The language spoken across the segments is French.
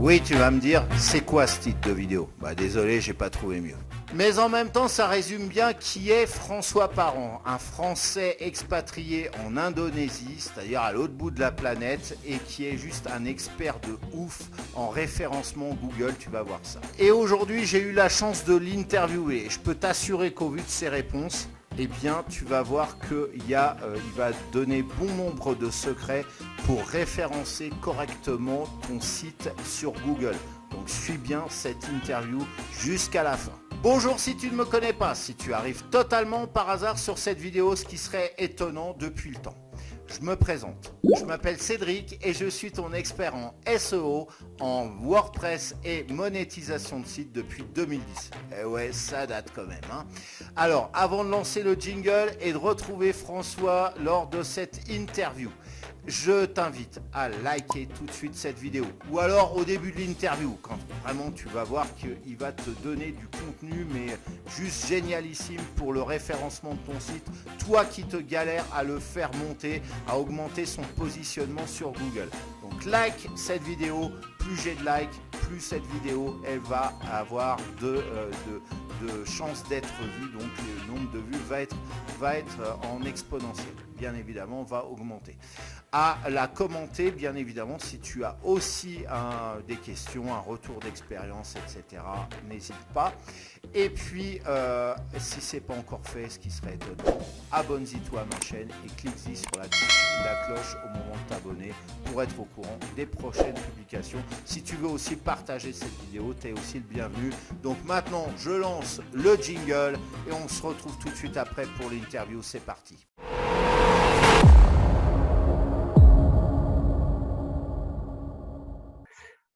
Oui, tu vas me dire, c'est quoi ce titre de vidéo? Bah désolé, j'ai pas trouvé mieux. Mais en même temps, ça résume bien qui est François Parent, un Français expatrié en Indonésie, c'est-à-dire à l'autre bout de la planète, et qui est juste un expert de ouf en référencement Google, tu vas voir ça. Et aujourd'hui, j'ai eu la chance de l'interviewer. Je peux t'assurer qu'au vu de ses réponses, eh bien, tu vas voir qu'il va donner bon nombre de secrets pour référencer correctement ton site sur Google. Donc, suis bien cette interview jusqu'à la fin. Bonjour si tu ne me connais pas, si tu arrives totalement par hasard sur cette vidéo, ce qui serait étonnant depuis le temps. Je me présente, je m'appelle Cédric et je suis ton expert en SEO, en WordPress et monétisation de sites depuis 2010. Et ouais, ça date quand même. Alors, avant de lancer le jingle et de retrouver François lors de cette interview, je t'invite à liker tout de suite cette vidéo. Ou alors au début de l'interview, quand vraiment tu vas voir qu'il va te donner du contenu, mais juste génialissime pour le référencement de ton site. Toi qui te galères à le faire monter, à augmenter son positionnement sur Google. Donc like cette vidéo, plus j'ai de likes, plus cette vidéo elle va avoir de chances d'être vue. Donc le nombre de vues va être en exponentiel. Bien évidemment, va augmenter. À la commenter, bien évidemment, si tu as aussi des questions, un retour d'expérience, etc. N'hésite pas. Et puis, si ce n'est pas encore fait, ce qui serait étonnant, abonne-toi à ma chaîne et clique-y sur la cloche au moment de t'abonner pour être au courant des prochaines publications. Si tu veux aussi partager cette vidéo, tu es aussi le bienvenu. Donc maintenant, je lance le jingle et on se retrouve tout de suite après pour l'interview. C'est parti.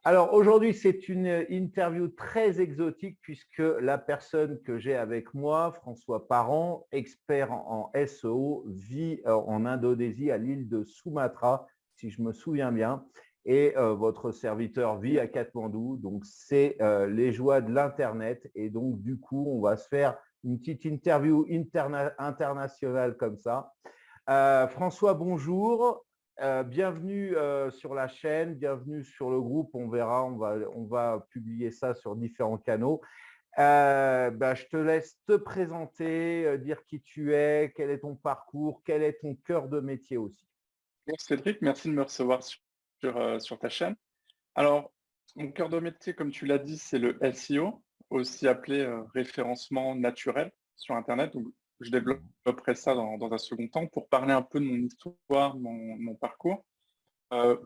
Alors aujourd'hui, c'est une interview très exotique puisque la personne que j'ai avec moi, François Parent, expert en SEO, vit en Indonésie à l'île de Sumatra, si je me souviens bien, et votre serviteur vit à Katmandou. Donc, c'est les joies de l'Internet et donc, du coup, on va se faire une petite interview internationale comme ça. François, bonjour. Bienvenue sur la chaîne, bienvenue sur le groupe. On verra, on va publier ça sur différents canaux. Je te laisse te présenter, dire qui tu es, quel est ton parcours, quel est ton cœur de métier aussi. Bonjour Cédric, merci de me recevoir sur ta chaîne. Alors, mon cœur de métier, comme tu l'as dit, c'est le SEO, aussi appelé référencement naturel sur Internet. Donc, je développerai ça dans un second temps pour parler un peu de mon histoire, mon parcours. Voilà,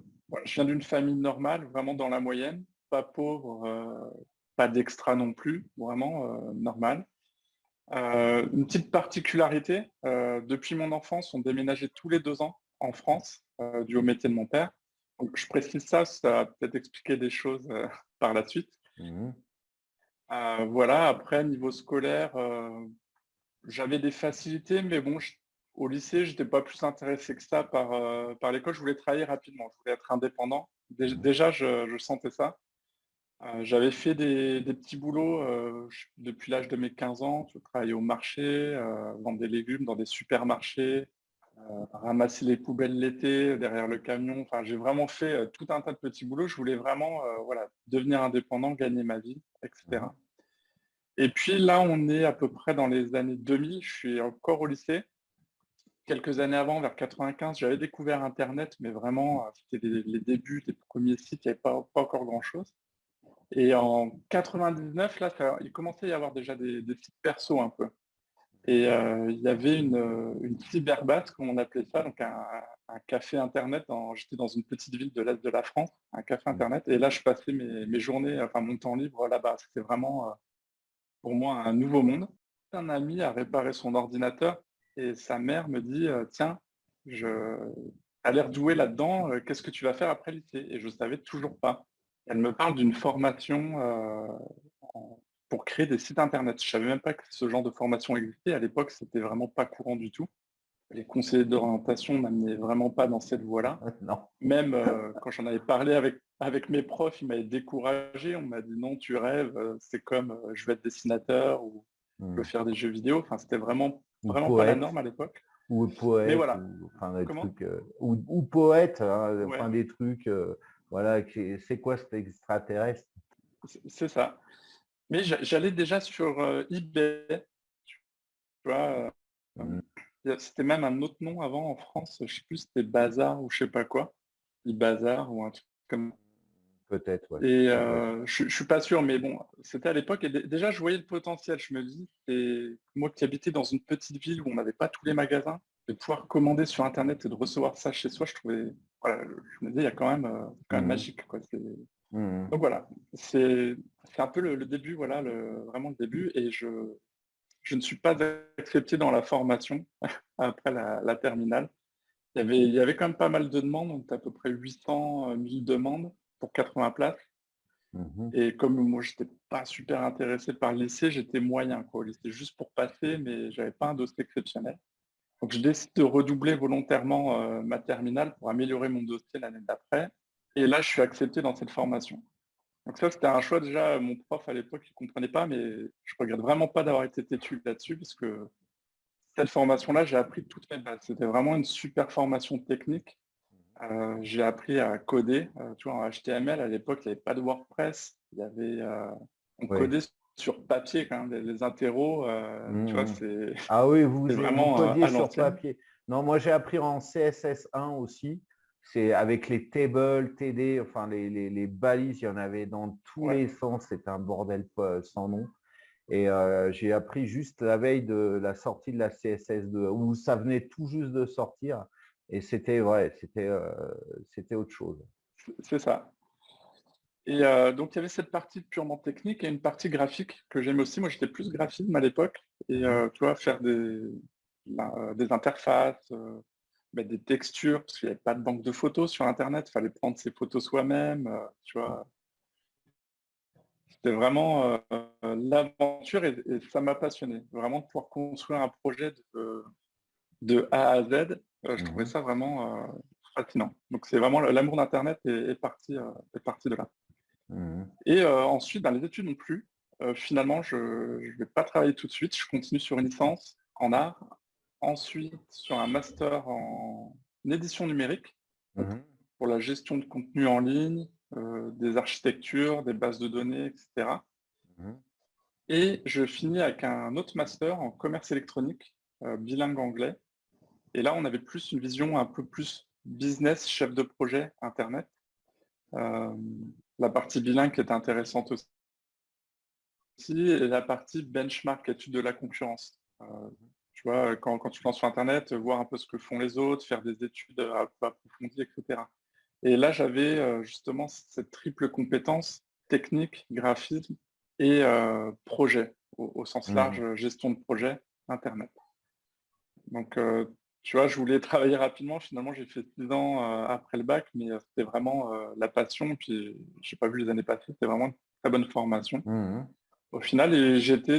je viens d'une famille normale, vraiment dans la moyenne, pas pauvre, pas d'extra non plus, vraiment normal. Une petite particularité, depuis mon enfance, on déménageait tous les 2 ans en France, dû au métier de mon père. Donc, je précise ça, ça va peut-être expliquer des choses par la suite. Mhm. Voilà, après, niveau scolaire, j'avais des facilités, mais bon, au lycée, je n'étais pas plus intéressé que ça par l'école. Je voulais travailler rapidement, je voulais être indépendant. Déjà, je sentais ça. J'avais fait des petits boulots depuis l'âge de mes 15 ans. Je travaillais au marché, vendre des légumes dans des supermarchés, ramasser les poubelles l'été derrière le camion. Enfin, j'ai vraiment fait tout un tas de petits boulots. Je voulais vraiment voilà, devenir indépendant, gagner ma vie, Mhm. etc. Et puis là, on est à peu près dans les années 2000. Je suis encore au lycée. Quelques années avant, vers 95, j'avais découvert Internet, mais vraiment, c'était les débuts des premiers sites. Il n'y avait pas encore grand-chose. Et en 99, là, il commençait à y avoir déjà des sites perso un peu. Et il y avait une cyberbase, comme on appelait ça, donc un café Internet. J'étais dans une petite ville de l'Est de la France, un café Internet. Et là, je passais mes journées, enfin mon temps libre là-bas. C'était vraiment, pour moi, un nouveau monde. Un ami a réparé son ordinateur et sa mère me dit, tiens, tu as l'air doué là-dedans, qu'est-ce que tu vas faire après le lycée? Et je ne savais toujours pas. Elle me parle d'une formation pour créer des sites internet. Je ne savais même pas que ce genre de formation existait. À l'époque, c'était vraiment pas courant du tout. Les conseillers d'orientation m'amenaient vraiment pas dans cette voie-là. Non. Même quand j'en avais parlé avec mes profs, ils m'avaient découragé. On m'a dit non, tu rêves, c'est comme je veux être dessinateur ou je veux Mhm. faire des jeux vidéo. Enfin, c'était Ou vraiment pas la poète, norme à l'époque. ou Mais poète, voilà. ou enfin des Comment? trucs, ou poète, hein, enfin Ouais. des trucs Voilà, c'est quoi cet extraterrestre? C'est ça. Mais j'allais déjà sur eBay, tu vois. Mmh, C'était même un autre nom avant en France, je sais plus, c'était Bazar ou je sais pas quoi. eBazar ou un truc comme. peut-être, ouais, Et ça doit être. je suis pas sûr, mais bon, c'était à l'époque et déjà je voyais le potentiel. Je me dis, c'est moi qui habitais dans une petite ville où on n'avait pas tous les magasins, de pouvoir commander sur internet et de recevoir ça chez soi, je trouvais, voilà, je me disais, il y a quand même Mmh magique, quoi. mh. Donc voilà, c'est un peu le début, voilà, vraiment le début. Et je ne suis pas accepté dans la formation après la terminale. Il y avait quand même pas mal de demandes, on était à peu près 800, 1000 demandes pour 80 places. Mmh. Et comme moi, j'étais pas super intéressé par le lycée, j'étais moyen, quoi, au lycée, juste pour passer, mais j'avais pas un dossier exceptionnel. Donc je décide de redoubler volontairement ma terminale pour améliorer mon dossier l'année d'après. Et là, je suis accepté dans cette formation. Donc ça, c'était un choix déjà. Mon prof à l'époque, il comprenait pas, mais je regrette vraiment pas d'avoir été têtu là-dessus, parce que cette formation-là, j'ai appris toutes mes bases. C'était vraiment une super formation technique. J'ai appris à coder, tu vois, en HTML. À l'époque, il n'y avait pas de WordPress. On Oui. codait sur papier quand même, les interros, tu vois, Mmh. c'est Ah oui, c'est vous vraiment codiez à sur l'ancienne. papier. Non, moi j'ai appris en CSS1 aussi. C'est avec les tables, TD, enfin les balises, il y en avait dans tous Ouais, les sens. C'était un bordel sans nom. Et j'ai appris juste la veille de la sortie de la CSS2, où ça venait tout juste de sortir. Et c'était ouais, c'était autre chose. c'est ça. Et donc, il y avait cette partie purement technique et une partie graphique que j'aimais aussi. Moi, j'étais plus graphisme à l'époque. Et Mhm. tu vois, faire des interfaces, mettre des textures, parce qu'il n'y avait pas de banque de photos sur Internet. Il fallait prendre ses photos soi-même, tu vois. C'était vraiment l'aventure et ça m'a passionné. Vraiment de pouvoir construire un projet de A à Z. Je trouvais Mhm. ça vraiment fascinant. Donc, c'est vraiment l'amour d'Internet est parti de là. Mhm. Et ensuite, dans les études non plus. Finalement, je ne vais pas travailler tout de suite. Je continue sur une licence en art, ensuite sur un master en édition numérique, donc Mhm. pour la gestion de contenu en ligne, des architectures, des bases de données, etc. Mhm. Et je finis avec un autre master en commerce électronique, bilingue anglais. Et là, on avait plus une vision un peu plus business, chef de projet Internet. Euh, la partie bilingue qui était intéressante aussi, et la partie benchmark, étude de la concurrence. Tu vois, quand tu lances sur Internet, voir un peu ce que font les autres, faire des études un peu approfondies, etc. Et là, j'avais justement cette triple compétence, technique, graphisme et projet, au sens large, Mhm. gestion de projet, Internet. Donc, tu vois, je voulais travailler rapidement. Finalement, j'ai fait 6 ans après le bac, mais c'était vraiment la passion. Puis, je n'ai pas vu les années passer. C'était vraiment une très bonne formation. Mhm. Au final,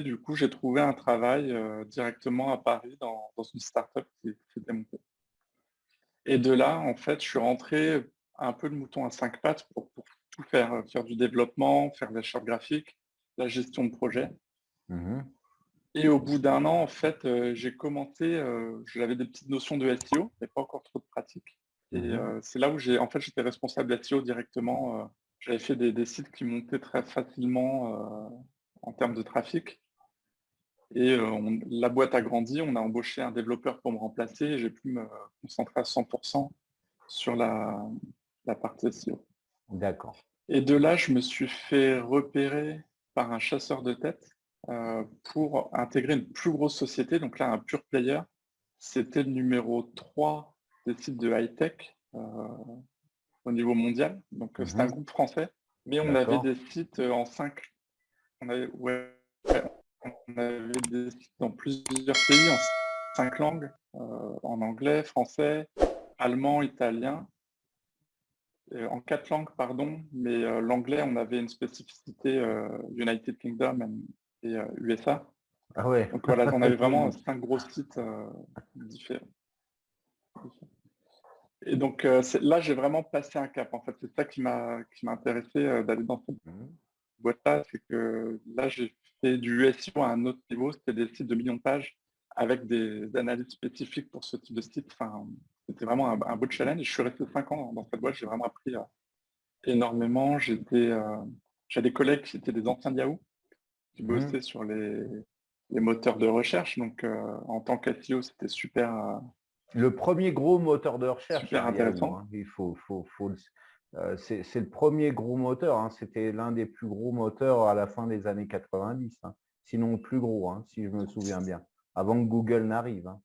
du coup, j'ai trouvé un travail directement à Paris dans une start-up qui s'était montée. Et de là, en fait, je suis rentré un peu de mouton à 5 pattes pour tout faire, faire du développement, faire de la charte graphique, la gestion de projet. Mhm. Et au bout d'un an, en fait, j'ai commencé, j'avais des petites notions de SEO, mais pas encore trop de pratique. Et Mhm. c'est là où j'étais responsable SEO directement. J'avais fait des sites qui montaient très facilement en termes de trafic. Et la boîte a grandi, on a embauché un développeur pour me remplacer et j'ai pu me concentrer à 100% sur la partie SEO. D'accord. Et de là, je me suis fait repérer par un chasseur de tête pour intégrer une plus grosse société, donc là, un pure player. C'était le numéro 3 des sites de high-tech au niveau mondial. Donc, c'était un Mhm. groupe français, mais on avait D'accord. des sites en 5. Ouais, on avait des sites dans plusieurs pays en 5 langues, en anglais, français, allemand, italien, en 4 langues, pardon, mais l'anglais, on avait une spécificité United Kingdom et USA. Ah ouais. Donc voilà, on avait vraiment Oui. 5 gros sites différents. Et donc là, j'ai vraiment passé un cap. En fait, c'est ça qui m'a intéressé d'aller dans cette Mhm. boîte-là, c'est que là, j'ai fait du SEO à un autre niveau. C'était des sites de millions de pages avec des analyses spécifiques pour ce type de site. Enfin, c'était vraiment un beau challenge. Je suis resté 5 ans dans cette boîte. J'ai vraiment appris énormément. J'ai des collègues qui étaient des anciens de Yahoo, qui Mhm. bossaient sur les moteurs de recherche. Donc, en tant qu'SEO, c'était Le premier gros moteur de recherche, super Yahoo, intéressant. hein. C'est le premier gros moteur, hein. C'était l'un des plus gros moteurs à la fin des années 90, hein. Sinon le plus gros, hein, si je me souviens bien, avant que Google n'arrive, hein.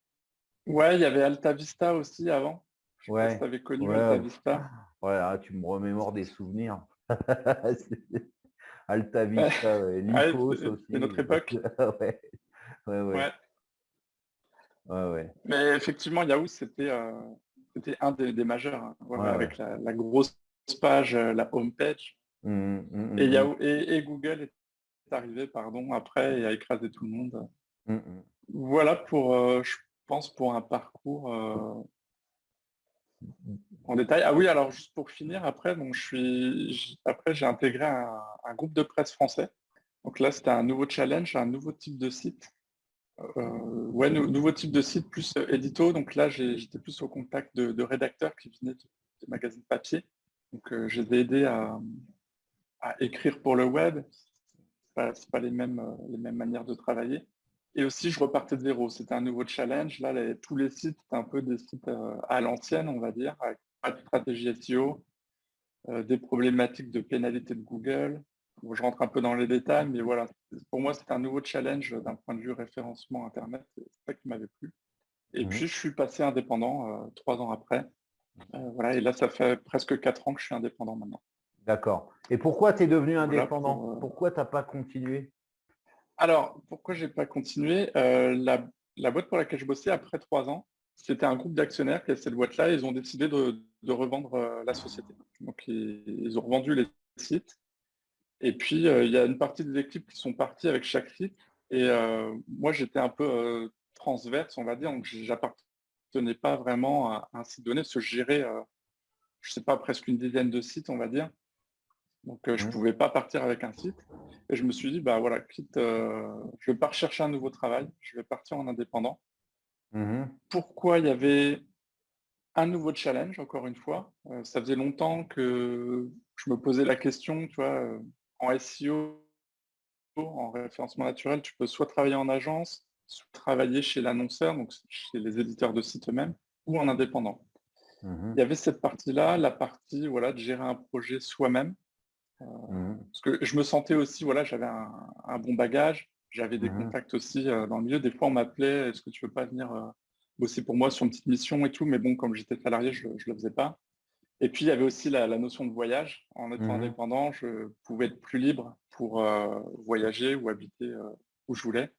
Ouais, il y avait Alta Vista aussi avant. Je sais pas si tu Ouais, avais connu ouais, Alta Vista. ouais, tu me remémores des souvenirs. Alta Ouais, Vista, ouais. ouais, Lycos c'était aussi. notre époque. Ouais, ouais, ouais, Ouais. ouais, ouais. Mais effectivement, Yahoo, c'était un des majeurs, hein. Voilà, Ouais, ouais. avec la grosse page, la home page. Et Mhm. Yahoo et Google est arrivé, pardon, après et a écrasé tout le monde. Mhm. Voilà je pense, pour un parcours en détail. Ah oui, alors juste pour finir, après, donc après j'ai intégré un groupe de presse français. Donc là, c'était un nouveau challenge, un nouveau type de site. Ouais, nouveau type de site plus édito. Donc là, j'étais plus au contact de rédacteurs qui venaient de magazines papier. Donc je les ai aidés à écrire pour le web. C'est pas les mêmes manières de travailler. Et aussi, je repartais de zéro. C'était un nouveau challenge. Là, tous les sites, c'était un peu des sites à l'ancienne, on va dire, avec pas de stratégie SEO, des problématiques de pénalité de Google. Bon, je rentre un peu dans les détails, mais voilà. Pour moi, c'était un nouveau challenge d'un point de vue référencement Internet. C'est ça qui m'avait plu. Et Mhm. puis, je suis passé indépendant 3 ans après. Voilà. Et là, ça fait presque 4 ans que je suis indépendant maintenant. D'accord. Et pourquoi tu es devenu Voilà indépendant? Pourquoi tu n'as pas continué? Alors, pourquoi j'ai pas continué? La boîte pour laquelle je bossais, après 3 ans, c'était un groupe d'actionnaires qui a cette boîte-là. Ils ont décidé de revendre la société. Donc, ils ont revendu les sites. Et puis, il y a une partie des équipes qui sont parties avec chaque site. Et moi, j'étais un peu transverse, on va dire. Donc, j'appartenais pas vraiment à un site donné, parce que je gérais, je sais pas, presque une dizaine de sites, on va dire. Donc, je ne Mhm. pouvais pas partir avec un site. Et je me suis dit, bah voilà, je ne vais pas rechercher un nouveau travail, je vais partir en indépendant. Mhm. Pourquoi il y avait un nouveau challenge, encore une fois? Ça faisait longtemps que je me posais la question, tu vois, en SEO, en référencement naturel, tu peux soit travailler en agence, soit travailler chez l'annonceur, donc chez les éditeurs de sites eux-mêmes, ou en indépendant. Il Mhm. y avait cette partie-là, la partie voilà, de gérer un projet soi-même. Mhm. Parce que je me sentais aussi, voilà, j'avais un bon bagage, j'avais des Mhm. contacts aussi dans le milieu. Des fois, on m'appelait, est-ce que tu veux pas venir bosser pour moi sur une petite mission et tout, mais bon, comme j'étais salarié, je ne le faisais pas. Et puis, il y avait aussi la notion de voyage. En étant Mhm. indépendant, je pouvais être plus libre pour voyager ou habiter où je voulais.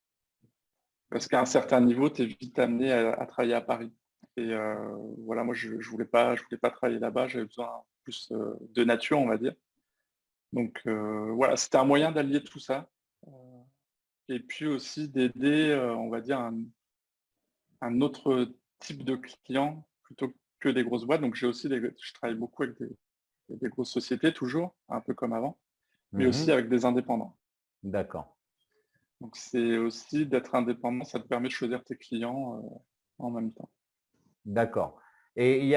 Parce qu'à un certain niveau, tu es vite amené à travailler à Paris. Et voilà, moi, je voulais pas travailler là-bas, j'avais besoin plus de nature, on va dire. Donc voilà, c'était un moyen d'allier tout ça. Et puis aussi d'aider, on va dire, un autre type de client plutôt que des grosses boîtes. Donc je travaille beaucoup avec des grosses sociétés, toujours, un peu comme avant, mais aussi Mhm. avec des indépendants. D'accord. Donc c'est aussi d'être indépendant, ça te permet de choisir tes clients en même temps. D'accord. Et il y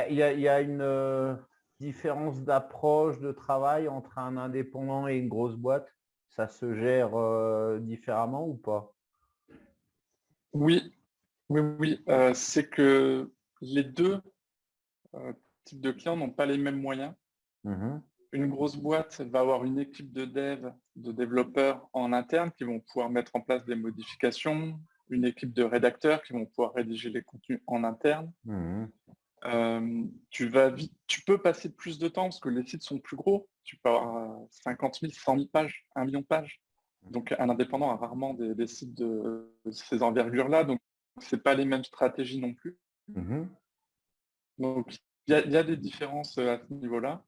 a une différence d'approche de travail entre un indépendant et une grosse boîte? Ça se gère différemment ou pas? Oui, oui, oui. C'est que les deux euh, types de clients n'ont pas les mêmes moyens. Mhm. Une grosse boîte va avoir une équipe de dev, de développeurs en interne qui vont pouvoir mettre en place des modifications, une équipe de rédacteurs qui vont pouvoir rédiger les contenus en interne. Mhm. Tu peux passer plus de temps parce que les sites sont plus gros. Tu peux avoir 50 000, 100 000 pages, 1 million de pages. Donc un indépendant a rarement des sites de ces envergures-là. Donc c'est pas les mêmes stratégies non plus. Mhm. Donc il y a des différences à ce niveau-là.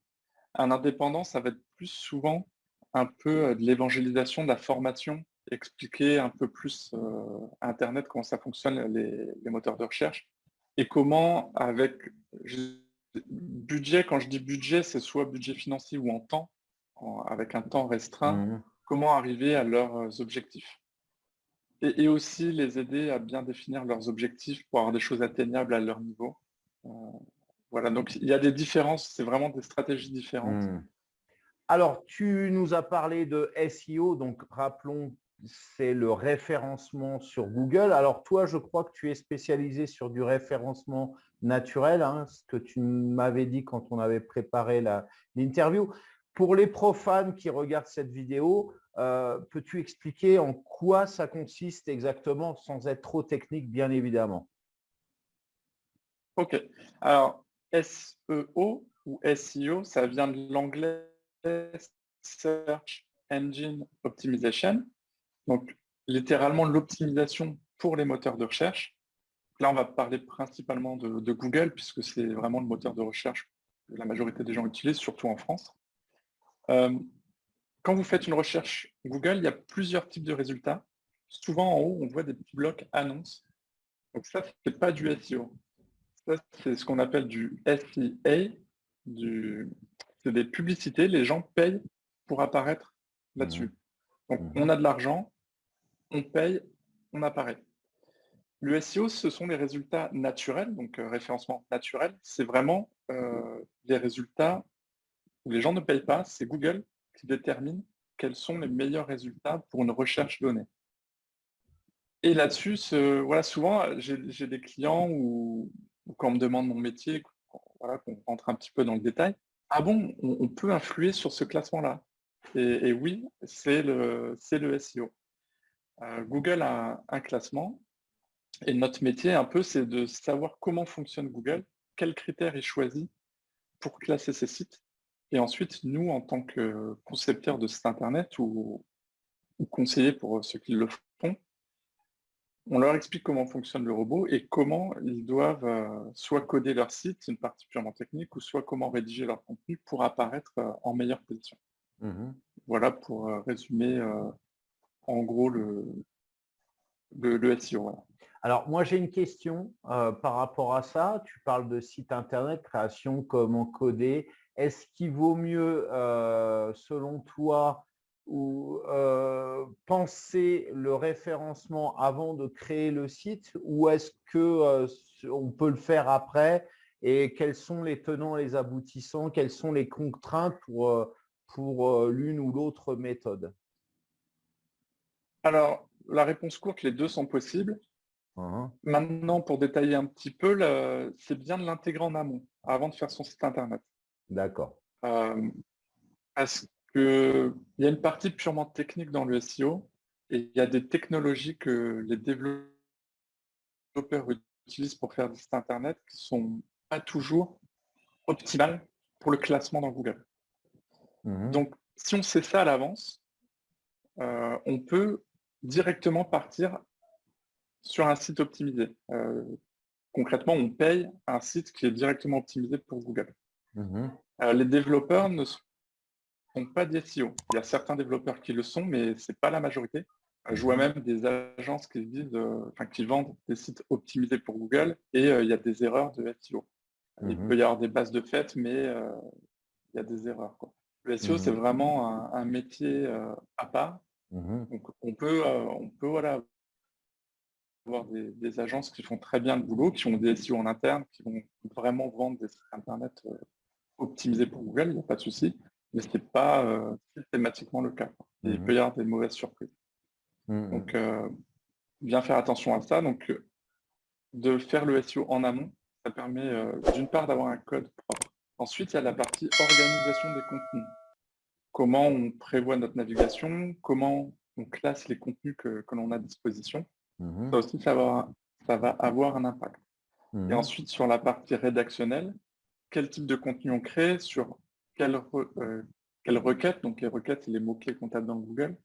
Un indépendant, ça va être plus souvent un peu de l'évangélisation, de la formation, expliquer un peu plus Internet, comment ça fonctionne, les moteurs de recherche, et comment budget, quand je dis budget, c'est soit budget financier ou en temps, avec un temps restreint, Mhm. comment arriver à leurs objectifs. Et aussi les aider à bien définir leurs objectifs pour avoir des choses atteignables à leur niveau. Euh, voilà, donc il y a des différences, c'est vraiment des stratégies différentes. Mhm. Alors, tu nous as parlé de SEO, donc rappelons, c'est le référencement sur Google. Alors, toi, je crois que tu es spécialisé sur du référencement naturel, hein, ce que tu m'avais dit quand on avait préparé l'interview. Pour les profanes qui regardent cette vidéo, peux-tu expliquer en quoi ça consiste exactement, sans être trop technique, bien évidemment? Ok. Alors, SEO ou SEO, ça vient de l'anglais Search Engine Optimization. Donc, littéralement, l'optimisation pour les moteurs de recherche. Là, on va parler principalement de Google, puisque c'est vraiment le moteur de recherche que la majorité des gens utilisent, surtout en France. Quand vous faites une recherche Google, il y a plusieurs types de résultats. Souvent, en haut, on voit des petits blocs annonces. Donc ça, c'est pas du SEO. Ça, c'est ce qu'on appelle du SEA. C'est des publicités. Les gens payent pour apparaître là-dessus. Donc, on a de l'argent, on paye, on apparaît. Le SEO, ce sont des résultats naturels, donc référencement naturel. C'est vraiment des résultats où les gens ne payent pas. C'est Google qui détermine quels sont les meilleurs résultats pour une recherche donnée. Et là-dessus, voilà, souvent, j'ai des clients où quand on me demande mon métier, voilà, qu'on rentre un petit peu dans le détail, ah bon, on peut influer sur ce classement-là. Et oui, c'est le SEO. Google a un classement et notre métier, un peu, c'est de savoir comment fonctionne Google, quels critères il choisit pour classer ses sites. Et ensuite, nous, en tant que concepteurs de sites Internet ou conseillers pour ceux qui le font, on leur explique comment fonctionne le robot et comment ils doivent soit coder leur site, c'est une partie purement technique, ou soit comment rédiger leur contenu pour apparaître en meilleure position. Voilà pour résumer en gros le SEO. Voilà. Alors, moi, j'ai une question par rapport à ça. Tu parles de site internet, création, comment coder. Est-ce qu'il vaut mieux, selon toi, penser le référencement avant de créer le site, ou est-ce que on peut le faire après? Et quels sont les tenants, les aboutissants, quelles sont les contraintes pour l'une ou l'autre méthode? Alors, la réponse courte, les deux sont possibles. Maintenant, pour détailler un petit peu, c'est bien de l'intégrer en amont, avant de faire son site internet. D'accord. Parce qu'il y a une partie purement technique dans le SEO et il y a des technologies que les développeurs utilisent pour faire des sites internet qui ne sont pas toujours optimales pour le classement dans Google. Donc, si on sait ça à l'avance, on peut directement partir sur un site optimisé. Concrètement, on paye un site qui est directement optimisé pour Google. Les développeurs ne sont pas des SEO. Il y a certains développeurs qui le sont, mais ce n'est pas la majorité. Je vois même des agences qui qui vendent des sites optimisés pour Google et il y a des erreurs de SEO. Il peut y avoir des bases de fait, mais il y a des erreurs, quoi. Le SEO, c'est vraiment un métier à part. Donc, on peut voilà, avoir des agences qui font très bien le boulot, qui ont des SEO en interne, qui vont vraiment vendre des sites Internet optimisés pour Google, il n'y a pas de souci, mais ce n'est pas systématiquement le cas. Et il peut y avoir des mauvaises surprises. Donc, bien faire attention à ça. Donc, de faire le SEO en amont, ça permet d'une part d'avoir un code propre. Ensuite, il y a la partie organisation des contenus. Comment on prévoit notre navigation, comment on classe les contenus que l'on a à disposition. Ça aussi, ça va avoir un impact. Et ensuite, sur la partie rédactionnelle, quel type de contenu on crée, sur quelle requête, donc les requêtes, c'est les mots-clés qu'on tape dans Google,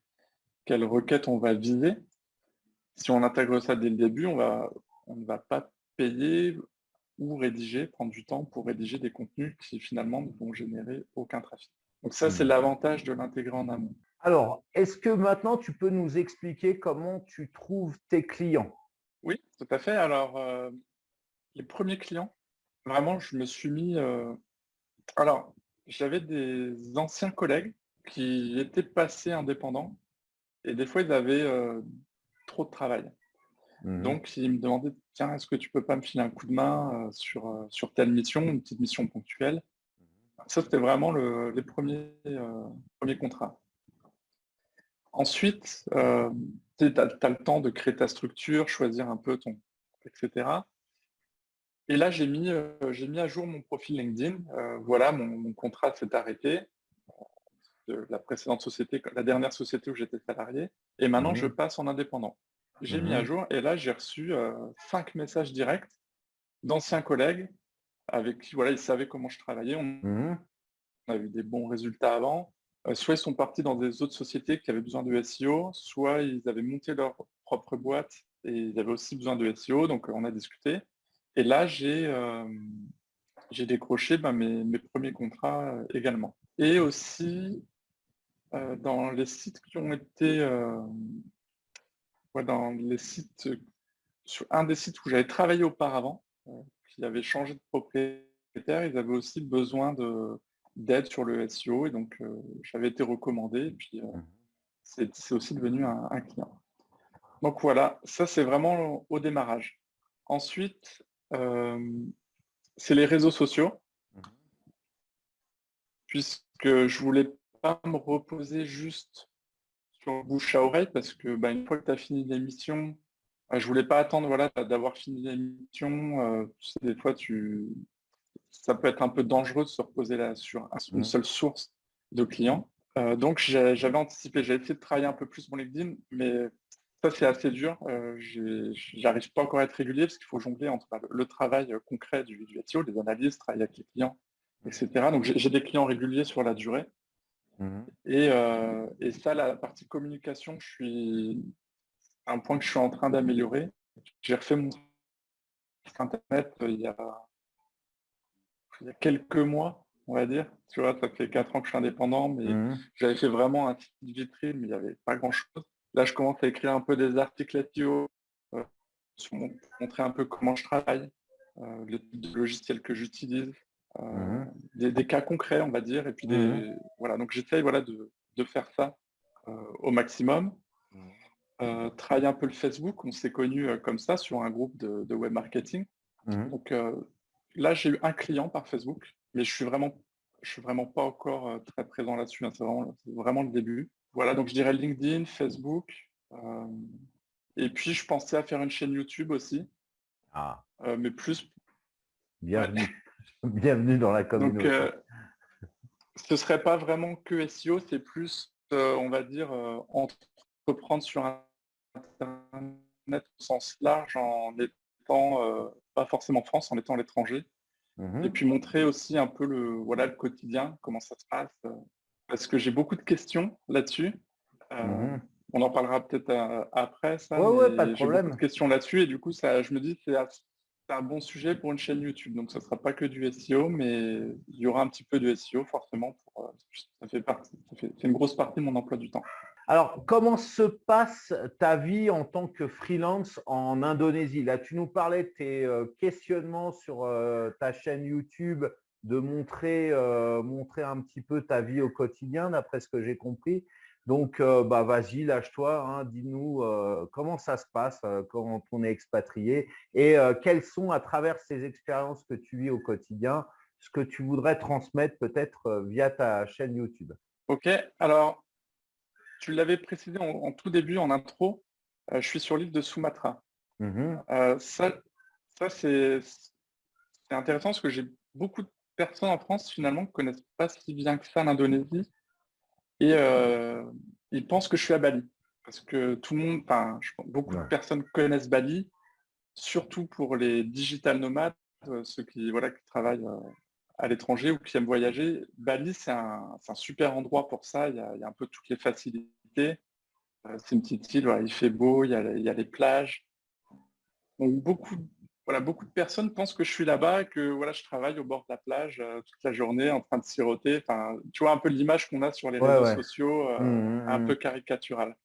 quelle requête on va viser. Si on intègre ça dès le début, on ne va pas payer ou rédiger, prendre du temps pour rédiger des contenus qui finalement ne vont générer aucun trafic. Donc ça, c'est l'avantage de l'intégrer en amont. Alors, est-ce que maintenant tu peux nous expliquer comment tu trouves tes clients? Oui, tout à fait. Alors, les premiers clients, vraiment, je me suis mis... Alors, j'avais des anciens collègues qui étaient passés indépendants et des fois, ils avaient trop de travail. Donc, ils me demandaient, tiens, est-ce que tu peux pas me filer un coup de main sur telle mission, une petite mission ponctuelle? Ça, c'était vraiment les premiers contrats. Ensuite, tu as le temps de créer ta structure, choisir un peu etc. Et là, j'ai mis à jour mon profil LinkedIn. Voilà, mon contrat s'est arrêté de la précédente société, la dernière société où j'étais salarié. Et maintenant, je Mhm. passe en indépendant. J'ai mis à Mhm. jour et là, j'ai reçu 5 messages directs d'anciens collègues avec qui, voilà, ils savaient comment je travaillais. On Mhm. a eu des bons résultats avant. Soit ils sont partis dans des autres sociétés qui avaient besoin de SEO, soit ils avaient monté leur propre boîte et ils avaient aussi besoin de SEO. Donc, on a discuté. Et là, j'ai décroché mes premiers contrats également. Et aussi, dans les sites qui ont été, ouais, dans les sites, sur un des sites où j'avais travaillé auparavant, qui avait changé de propriétaire, ils avaient aussi besoin d'aide sur le SEO et donc j'avais été recommandé et puis c'est aussi devenu un client. Donc voilà, ça c'est vraiment au démarrage. Ensuite, c'est les réseaux sociaux, puisque je voulais pas me reposer juste sur le bouche à oreille parce que une fois que tu as fini l'émission, je voulais pas attendre voilà, d'avoir fini l'émission. Tu sais, des fois, ça peut être un peu dangereux de se reposer là sur une Mhm. seule source de clients. Donc, j'avais anticipé, j'avais essayé de travailler un peu plus mon LinkedIn, mais ça, c'est assez dur. J'arrive pas encore à être régulier parce qu'il faut jongler entre le travail concret du SEO, les analyses, travailler avec les clients, etc. Donc, j'ai des clients réguliers sur la durée. Mhm. Et ça, la partie communication, un point que je suis en train d'améliorer. J'ai refait mon site internet il y a quelques mois, on va dire. Tu vois, ça fait 4 ans que je suis indépendant, mais Mhm. j'avais fait vraiment un site vitrine, mais il n'y avait pas grand-chose. Là, je commence à écrire un peu des articles SEO, euh, pour montrer un peu comment je travaille, le type de logiciel que j'utilise, euh, Mhm. des cas concrets, on va dire, et puis Mhm. voilà. Donc j'essaye voilà, de faire ça au maximum. Travailler un peu le Facebook, on s'est connu comme ça sur un groupe de web marketing. Mhm. Donc là, j'ai eu un client par Facebook, mais je suis vraiment pas encore très présent là-dessus, hein. C'est vraiment le début. Voilà, donc je dirais LinkedIn, Facebook. Et puis je pensais à faire une chaîne YouTube aussi, Ah, mais plus. Ouais. bienvenue. Bienvenue dans la Donc communauté. ce serait pas vraiment que SEO, c'est plus, on va dire, entreprendre sur Internet au sens large en étant pas forcément en France, en étant à l'étranger. Et Mhm. puis montrer aussi un peu le quotidien, comment ça se passe. Parce que j'ai beaucoup de questions là-dessus. Euh, Mhm. on en parlera peut-être après ça, Ouais, ouais, pas de mais j'ai beaucoup de problème. questions là-dessus et du coup, je me dis que c'est un bon sujet pour une chaîne YouTube. Donc, ça ne sera pas que du SEO, mais il y aura un petit peu de SEO forcément. C'est une grosse partie de mon emploi du temps. Alors, comment se passe ta vie en tant que freelance en Indonésie? Là, tu nous parlais de tes questionnements sur ta chaîne YouTube, de montrer un petit peu ta vie au quotidien, d'après ce que j'ai compris. Donc, vas-y, lâche-toi, hein, dis-nous comment ça se passe quand on est expatrié et quelles sont, à travers ces expériences que tu vis au quotidien, ce que tu voudrais transmettre peut-être via ta chaîne YouTube. OK, alors, tu l'avais précisé en tout début, en intro, je suis sur l'île de Sumatra. Mhm. Ça c'est intéressant parce que j'ai beaucoup de personnes en France finalement qui ne connaissent pas si bien que ça l'Indonésie et ils pensent que je suis à Bali. Parce que tout le monde, beaucoup de Ouais. personnes connaissent Bali, surtout pour les digital nomades, ceux qui travaillent à l'étranger ou qui aiment voyager. Bali, c'est un super endroit pour ça. Il y a un peu toutes les facilités. C'est une petite île, voilà, il fait beau, il y a les plages. Donc beaucoup de personnes pensent que je suis là-bas, que voilà, je travaille au bord de la plage toute la journée en train de siroter. Enfin, tu vois un peu l'image qu'on a sur les Ouais, réseaux ouais. sociaux, un peu Mhm. caricaturale.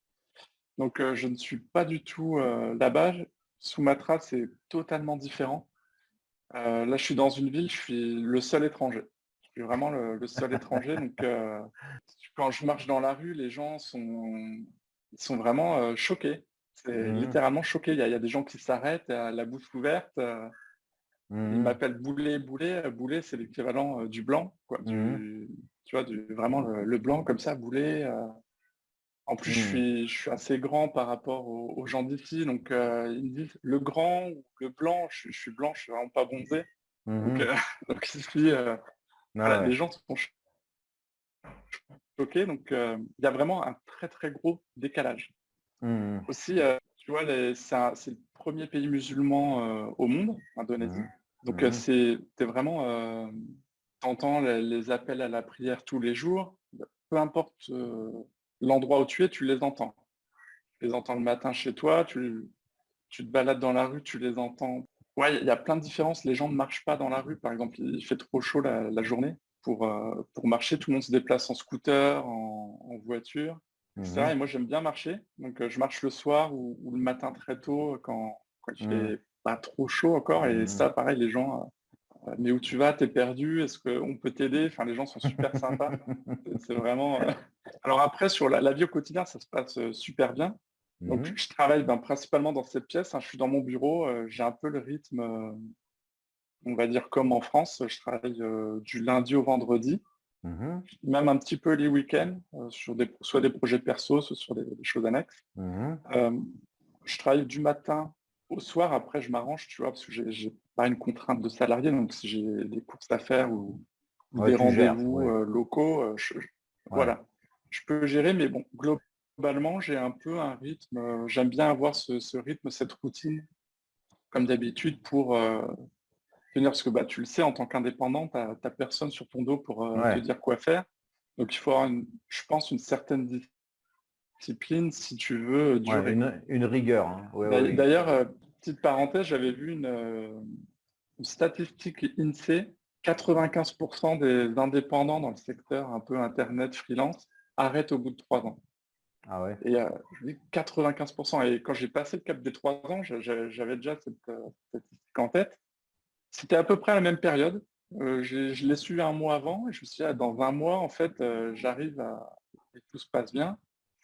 Donc je ne suis pas du tout là-bas. Sumatra, c'est totalement différent. Là, je suis dans une ville, je suis le seul étranger. Je suis vraiment le seul étranger. Donc quand je marche dans la rue, les gens sont vraiment choqués. C'est Mhm. littéralement choqué. Il y a des gens qui s'arrêtent à la bouche ouverte. Ils m'appellent Boulet, Boulet. Boulet, c'est l'équivalent du blanc, quoi. Tu vois, vraiment le blanc comme ça, Boulet. En plus, je suis assez grand par rapport aux gens d'ici, donc ils me disent le grand ou le blanc. Je suis blanc, je suis vraiment pas bronzé. Donc, donc ici, voilà, les gens sont choqués. Donc, il y a vraiment un très très gros décalage. Aussi, tu vois, c'est le premier pays musulman au monde, l'Indonésie. Donc, t'es vraiment, t'entends les appels à la prière tous les jours. Peu importe l'endroit où tu les entends. Tu les entends le matin chez toi, tu te balades dans la rue, tu les entends. Ouais, il y a plein de différences. Les gens ne marchent pas dans la rue, par exemple. Il fait trop chaud la journée pour marcher. Tout le monde se déplace en scooter, en voiture, etc. Et moi, j'aime bien marcher. Donc, je marche le soir ou le matin très tôt quand il fait pas trop chaud encore. Et ça, pareil, les gens, mais où tu vas, t'es perdu, est-ce qu'on peut t'aider? Enfin, les gens sont super sympas. C'est vraiment. Alors après, sur la vie au quotidien, ça se passe super bien. Donc, je travaille principalement dans cette pièce, hein. Je suis dans mon bureau, j'ai un peu le rythme, on va dire comme en France. Je travaille du lundi au vendredi, même un petit peu les week-ends, sur soit des projets perso, soit sur des choses annexes. Je travaille du matin au soir. Après, je m'arrange, tu vois, parce que j'ai pas une contrainte de salarié. Donc, si j'ai des courses à faire ou des rendez-vous locaux, voilà, je peux gérer. Mais bon, globalement, j'ai un peu un rythme. J'aime bien avoir ce rythme, cette routine, comme d'habitude, pour tenir. Parce que bah, tu le sais, en tant qu'indépendant, tu n'as personne sur ton dos pour te dire quoi faire. Donc, il faut avoir, je pense, une certaine discipline si tu veux durer. Une rigueur. Hein. D'ailleurs, petite parenthèse, j'avais vu une statistique INSEE, 95% des indépendants dans le secteur un peu Internet, freelance, arrêtent au bout de 3 ans. Ah ouais. Et je dis 95%. Et quand j'ai passé le cap des 3 ans, j'avais déjà cette statistique en tête. C'était à peu près à la même période. Je l'ai su un mois avant et je me suis dit, dans 20 mois, en fait, j'arrive et tout se passe bien.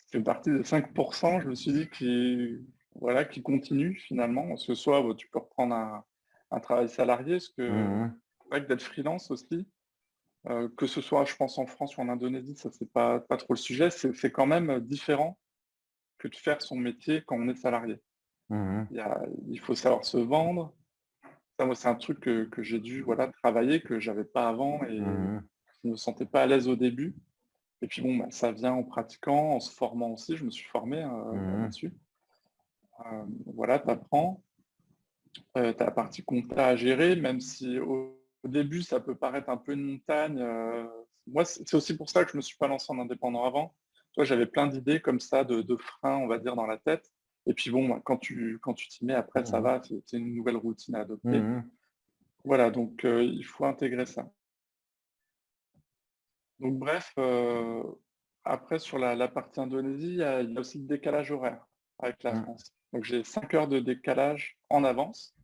C'est une partie de 5%, je me suis dit qui continue finalement. Ce soit tu peux reprendre un travail salarié, parce que d'être freelance aussi, que ce soit, je pense, en France ou en Indonésie, ça c'est pas trop le sujet. C'est quand même différent que de faire son métier quand on est salarié. Il faut savoir se vendre. Ça, moi, c'est un truc que j'ai dû travailler, que j'avais pas avant et je ne me sentais pas à l'aise au début. Et puis bon, bah, ça vient en pratiquant, en se formant aussi. Je me suis formé là-dessus. Voilà, tu apprends. Tu as la partie compta à gérer, même si au début, ça peut paraître un peu une montagne. Moi, c'est aussi pour ça que je ne me suis pas lancé en indépendant avant. Toi, j'avais plein d'idées comme ça, de freins, on va dire, dans la tête. Et puis bon, bah, quand tu t'y mets, après, ça va, c'est une nouvelle routine à adopter. Voilà, donc il faut intégrer ça. Donc bref, après, sur la partie Indonésie, il y a aussi le décalage horaire avec la France. Donc j'ai 5 heures de décalage en avance.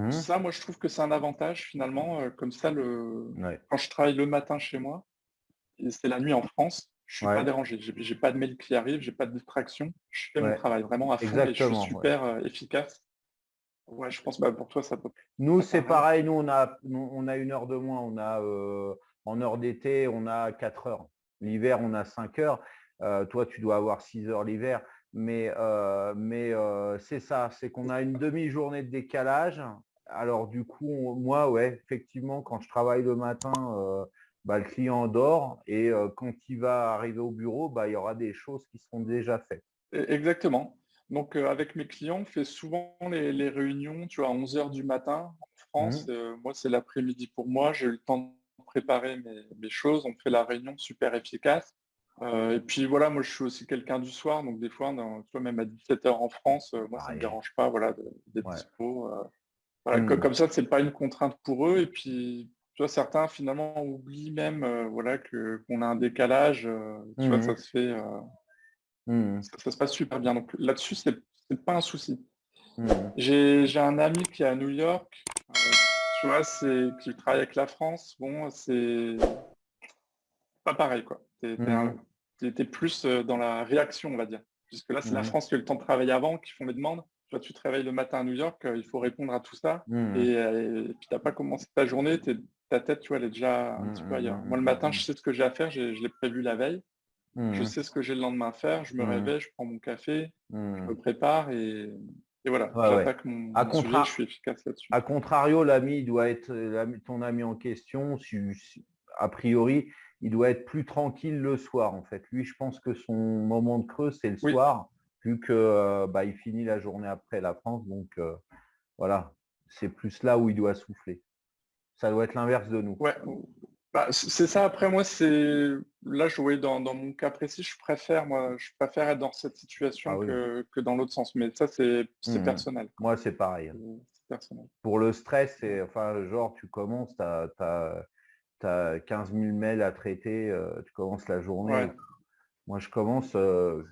Ça, moi, je trouve que c'est un avantage finalement. Comme ça, quand je travaille le matin chez moi, et c'est la nuit en France, je suis pas dérangé. J'ai pas de mail qui arrive, j'ai pas de distraction. Je fais mon travail vraiment à fond et je suis super efficace. Ouais, je pense pour toi, ça peut. Nous, c'est pareil. Nous, on a 1 heure de moins. On a en heure d'été, on a 4 heures. L'hiver, on a 5 heures. Toi, tu dois avoir 6 heures l'hiver. Mais c'est ça, c'est qu'on a une demi-journée de décalage. Alors du coup, moi, effectivement, quand je travaille le matin, le client dort et quand il va arriver au bureau, il y aura des choses qui seront déjà faites. Exactement. Donc avec mes clients, on fait souvent les réunions, tu vois, à 11 heures du matin en France. Moi, c'est l'après-midi pour moi. J'ai eu le temps de préparer mes choses. On fait la réunion super efficace. Et puis voilà, moi je suis aussi quelqu'un du soir, donc des fois, tu vois, même à 17 heures en France, moi ça ne me dérange pas d'être dispo. Comme ça, c'est pas une contrainte pour eux. Et puis, tu vois, certains finalement oublient même qu'on a un décalage. Tu vois, ça se fait, ça se passe super bien. Donc là-dessus, c'est pas un souci. J'ai un ami qui est à New York, tu vois, qui travaille avec la France. Bon, c'est pas pareil, quoi. T'es plus dans la réaction, on va dire. Puisque là, c'est la France qui a eu le temps de travailler avant, qui font les demandes. Toi, tu te réveilles le matin à New York, il faut répondre à tout ça. Mmh. Et puis, tu n'as pas commencé ta journée, ta tête, tu vois, elle est déjà un petit peu ailleurs. Moi, le matin, je sais ce que j'ai à faire, je l'ai prévu la veille. Je Mmh. sais ce que j'ai le lendemain à faire. Je me Mmh. réveille, je prends mon café, je Mmh. me prépare et voilà, Ouais, ouais. j'attaque À mon sujet, je contra suis efficace là-dessus. À contrario, l'ami, il doit être ton ami en question. A priori, il doit être plus tranquille le soir, en fait. Lui, je pense que son moment de creux, c'est le Oui, soir, vu que bah, il finit la journée après la France. Donc voilà, c'est plus là où il doit souffler. Ça doit être l'inverse de nous. ouais. Bah, c'est ça. Après, moi, là, je voyais dans mon cas précis, je préfère être dans cette Ah situation oui. que dans l'autre sens. Mais ça, c'est Mhm. personnel, quoi. Moi, c'est pareil. C'est personnel. Pour le stress, c'est enfin, genre, tu commences, tu as 15 000 mails à traiter, tu commences la journée. Ouais, Moi, je commence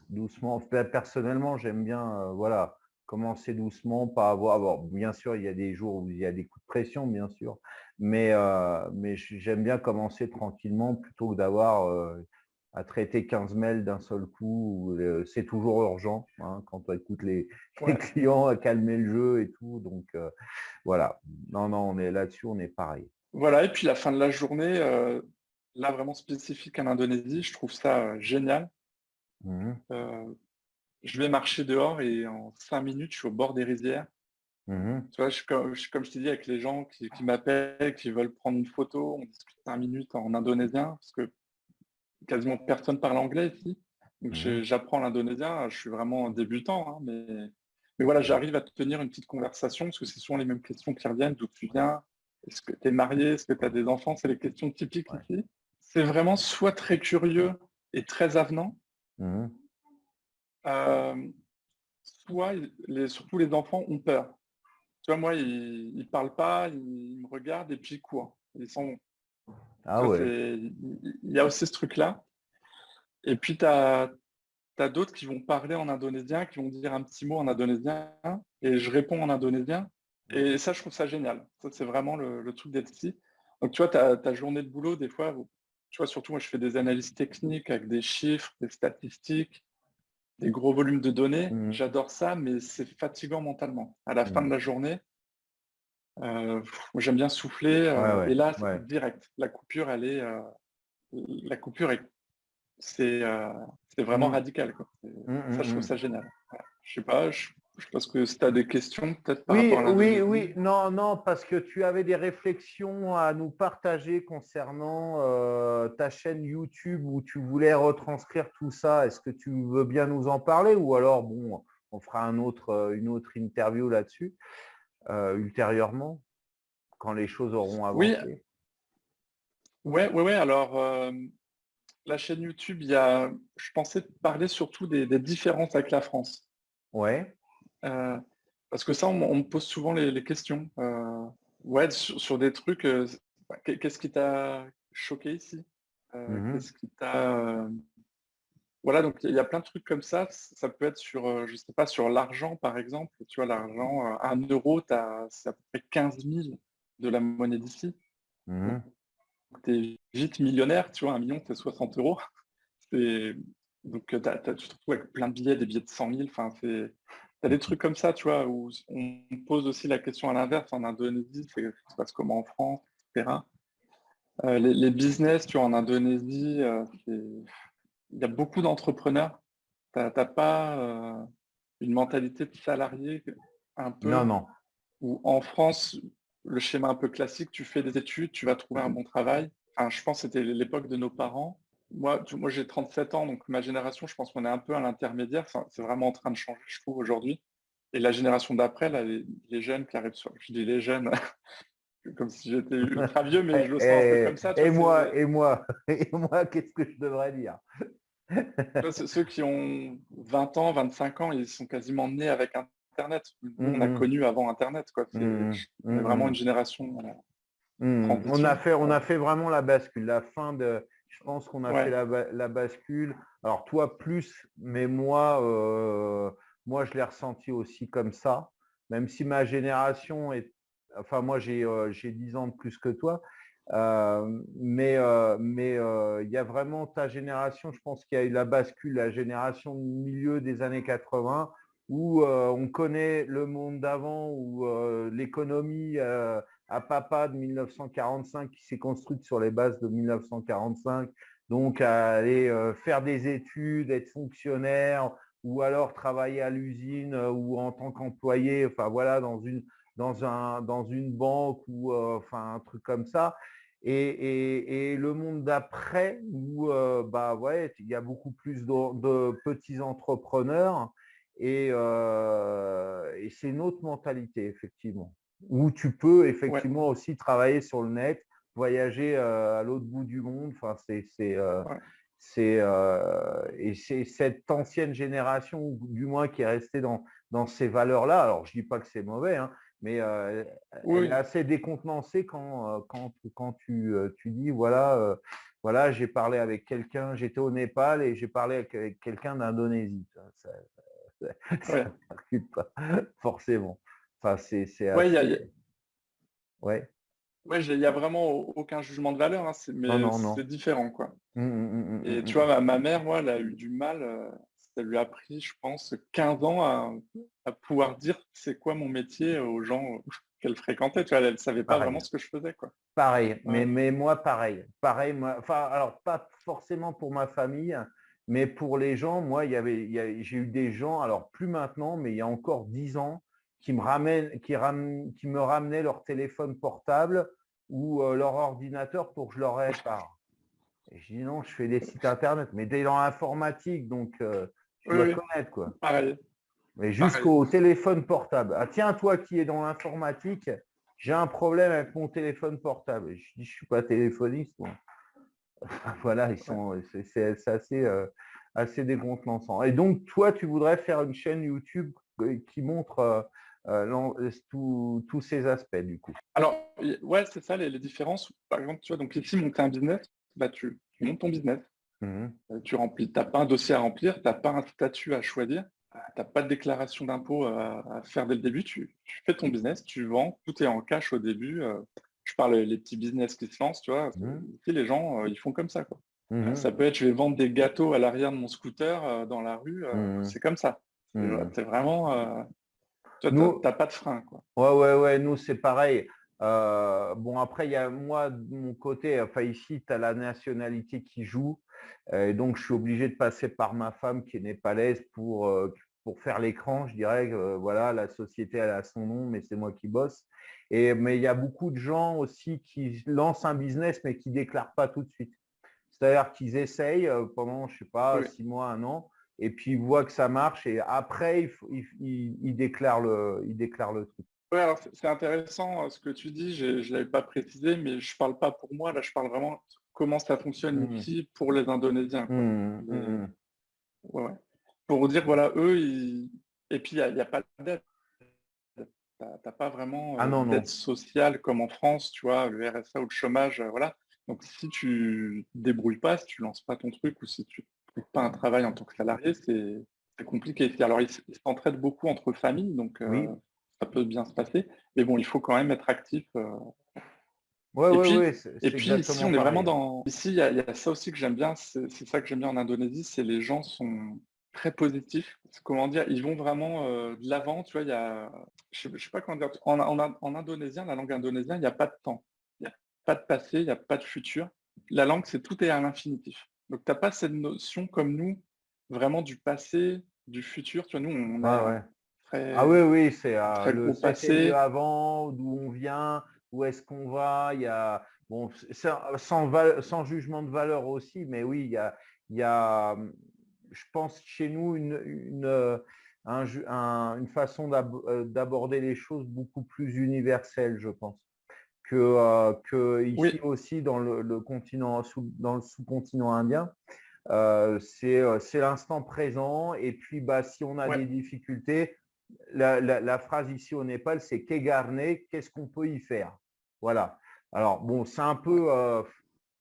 doucement. Personnellement, j'aime bien voilà, commencer doucement, pas avoir. Bon, bien sûr, il y a des jours où il y a des coups de pression, bien sûr, mais j'aime bien commencer tranquillement plutôt que d'avoir à traiter 15 mails d'un seul coup. C'est toujours urgent hein, quand on écoute les ouais. clients à calmer le jeu et tout. Donc voilà. Non, non, on est là-dessus, on est pareil. Voilà, et puis la fin de la journée, là, vraiment spécifique en Indonésie, je trouve ça génial. Mhm. Euh, je vais marcher dehors et en 5 minutes, je suis au bord des rizières. Mhm. Tu vois, comme je t'ai dit, avec les gens qui m'appellent, qui veulent prendre une photo, on discute 5 minutes en indonésien, parce que quasiment personne parle anglais ici. Donc Mhm. j'apprends l'indonésien, je suis vraiment débutant, hein, mais voilà, Mhm. j'arrive à tenir une petite conversation, parce que c'est souvent les mêmes questions qui reviennent, d'où tu viens, est-ce que tu es marié, est-ce que tu as des enfants, c'est les questions typiques Ouais. ici. C'est vraiment soit très curieux et très avenant, Mhm. euh, soit surtout les enfants ont peur. Tu vois, moi, ils parlent pas, ils me regardent et puis ils courent. Ils s'en vont. Ah Tu vois, ouais. il y a aussi ce truc-là. Et puis, tu as d'autres qui vont parler en indonésien, qui vont dire un petit mot en indonésien, et je réponds en indonésien. Et ça, je trouve ça génial. Ça, c'est vraiment le truc d'être ici. Donc, tu vois, ta journée de boulot, des fois, tu vois, surtout, moi, je fais des analyses techniques avec des chiffres, des statistiques, des gros volumes de données. Mhm. J'adore ça, mais c'est fatigant mentalement. À la fin de Mhm. la journée, moi, j'aime bien souffler, Ouais, et ouais, là, ouais. direct. La coupure est, c'est, euh, c'est vraiment Mhm. radical, quoi. Mhm, Ça, mhm, je trouve mhm. ça génial. Ouais. Je sais pas, je pense que si tu as des questions, peut-être par rapport Oui, à oui, oui. l'Indonésie. Non, non, parce que tu avais des réflexions à nous partager concernant ta chaîne YouTube où tu voulais retranscrire tout ça. Est-ce que tu veux bien nous en parler ou alors, bon, on fera une autre interview là-dessus ultérieurement, quand les choses auront Oui, avancé. ouais, ouais, ouais. Alors, la chaîne YouTube, je pensais parler surtout des différences avec la France. Ouais. Euh, Parce que ça, on me pose souvent les questions. Ouais, sur des trucs. Qu'est-ce qui t'a choqué ici? Mhm. Qu'est-ce qui t'a. Voilà, donc il y a plein de trucs comme ça. Ça peut être sur, je sais pas, sur l'argent, par exemple. Tu vois, l'argent, 1 euro, c'est à peu près 15 000 de la monnaie d'ici. Donc, Mhm. tu es vite millionnaire. Tu vois, 1 million, c'est 60 euros. C'est- Donc, tu te retrouves avec plein de billets, des billets de 100 000. Enfin, t'as des trucs comme ça, tu vois, où on pose aussi la question à l'inverse. En Indonésie, ça se passe comment en France, etc. Les business, tu vois, en Indonésie, il y a beaucoup d'entrepreneurs. T'as pas une mentalité de salarié un Non, peu, non. où en France, le schéma un peu classique, tu fais des études, tu vas trouver un bon travail. Enfin, je pense que c'était l'époque de nos parents. Moi j'ai 37 ans, donc ma génération, je pense qu'on est un peu à l'intermédiaire. Enfin, c'est vraiment en train de changer, je trouve, aujourd'hui. Et la génération d'après, là, les jeunes qui arrivent je dis les jeunes, comme si j'étais ultra vieux, mais je le sens un peu comme ça. Tu vois, Et moi, et moi, qu'est-ce que je devrais dire? ceux qui ont 20 ans, 25 ans, ils sont quasiment nés avec Internet. Nous, on a Mhm. connu avant Internet, quoi. Mhm. On est vraiment une Mhm. génération voilà, On transition. a fait vraiment la bascule. Je pense qu'on a fait Ouais, la bascule. Alors toi plus, mais moi je l'ai ressenti aussi comme ça. Même si ma génération enfin moi j'ai 10 ans de plus que toi, il y a vraiment ta génération. Je pense qu'il y a eu la bascule, la génération du milieu des années 80 où on connaît le monde d'avant, où l'économie à papa de 1945 qui s'est construite sur les bases de 1945, donc à aller faire des études, être fonctionnaire, ou alors travailler à l'usine ou en tant qu'employé, enfin voilà, dans une banque ou enfin un truc comme ça. Et le monde d'après où bah ouais, il y a beaucoup plus de petits entrepreneurs et c'est une autre mentalité effectivement. Où tu peux Ouais, effectivement aussi travailler sur le net, voyager à l'autre bout du monde. Enfin, ouais. et c'est cette ancienne génération, ou du moins qui est restée dans ces valeurs-là. Alors, je dis pas que c'est mauvais, hein, mais elle est Oui, assez décontenancée quand tu dis, voilà, voilà, j'ai parlé avec quelqu'un, j'étais au Népal et j'ai parlé avec quelqu'un d'Indonésie. Ça ouais. percute pas, forcément. Enfin, c'est Ouais, assez. Ouais. ouais, il y a vraiment aucun jugement de valeur, hein, Non, mais non, non. c'est différent, quoi. Et tu vois, Mm. ma mère, moi, elle a eu du mal, ça lui a pris, je pense, 15 ans à pouvoir dire c'est quoi mon métier aux gens qu'elle fréquentait. Tu vois, elle ne savait pas vraiment Pareil. ce que je faisais, quoi. Pareil, Ouais. mais moi, pareil. Pareil, moi, enfin, alors pas forcément pour ma famille, mais pour les gens, moi, j'ai eu des gens, alors plus maintenant, mais il y a encore 10 ans, qui me ramenaient leur téléphone portable ou leur ordinateur pour que je leur répare. Et je dis non, je fais des sites internet, mais t'es dans l'informatique, donc tu Oui, dois oui, connaître, quoi. pareil, Mais pareil. jusqu'au téléphone portable. Ah tiens, toi qui es dans l'informatique, j'ai un problème avec mon téléphone portable. Et je dis, je suis pas téléphoniste, moi. Voilà, Ouais. c'est assez décontenançant. Et donc, toi, tu voudrais faire une chaîne YouTube qui montre tous ces aspects, du coup. Alors, ouais, c'est ça les différences. Par exemple, tu vois, donc ici, monter un business, bah, tu montes ton business. Mhm. Tu remplis, t'as pas un dossier à remplir, t'as pas un statut à choisir, t'as pas de déclaration d'impôt à faire dès le début. Tu fais ton business, tu vends, tout est en cash au début. Je parle les petits business qui se lancent, tu vois. Mhm. Ici, les gens, ils font comme ça, quoi. Ça Mhm. peut être, je vais vendre des gâteaux à l'arrière de mon scooter dans la rue. Mhm. C'est comme ça. Mhm. C'est vraiment, toi, Nous, t'as pas de frein, quoi. ouais, nous, c'est pareil. Bon, après, il y a moi, de mon côté, enfin, ici, tu as la nationalité qui joue. Et donc, je suis obligé de passer par ma femme qui est népalaise pour faire l'écran. Je dirais que voilà, la société, elle a son nom, mais c'est moi qui bosse. Mais il y a beaucoup de gens aussi qui lancent un business, mais qui ne déclarent pas tout de suite. C'est-à-dire qu'ils essayent pendant, je sais pas, Oui. 6 mois, un an, et puis ils voient que ça marche, et après, ils déclarent le truc. Ouais, alors c'est intéressant ce que tu dis, je ne l'avais pas précisé, mais je parle pas pour moi, là je parle vraiment comment ça fonctionne Mmh. ici pour les Indonésiens, quoi. Mmh, mmh. Ouais, ouais. Pour dire, voilà, eux, et puis il y a pas d'aide, t'as pas vraiment Ah non, d'aide non. sociale comme en France, tu vois, le RSA ou le chômage, voilà. Donc si tu te débrouilles pas, si tu lances pas ton truc ou si tu trouves pas un travail en tant que salarié, c'est compliqué. Alors ils s'entraident beaucoup entre familles, donc Oui. ça peut bien se passer. Mais bon, il faut quand même être actif. Ouais, Et ouais, puis, ouais, c'est ici, exactement on est vraiment pareil. dans. Ici, il y a ça aussi que j'aime bien. C'est ça que j'aime bien en Indonésie, c'est les gens sont très positifs. Comment dire, ils vont vraiment de l'avant. Tu vois, je sais pas comment dire. En indonésien, la langue indonésienne, il n'y a pas de temps. Il n'y a pas de passé, il n'y a pas de futur. La langue, c'est tout est à l'infinitif. Donc, tu n'as pas cette notion comme nous, vraiment du passé, du futur. Tu vois, nous, on Ouais, a un ouais. Ah très, oui, oui, très gros c'était mieux passé. avant, d'où on vient, où est-ce qu'on va. Il y a, bon, sans jugement de valeur aussi, mais oui, il y a, je pense, chez nous, une façon d'aborder les choses beaucoup plus universelle, je pense, que ici Oui, aussi dans le continent, dans le sous-continent indien. C'est l'instant présent. Et puis, bah, si on a ouais. des difficultés, la phrase ici au Népal, c'est qu'Egarne, qu'est-ce qu'on peut y faire? Voilà. Alors, bon, c'est un Ouais. peu,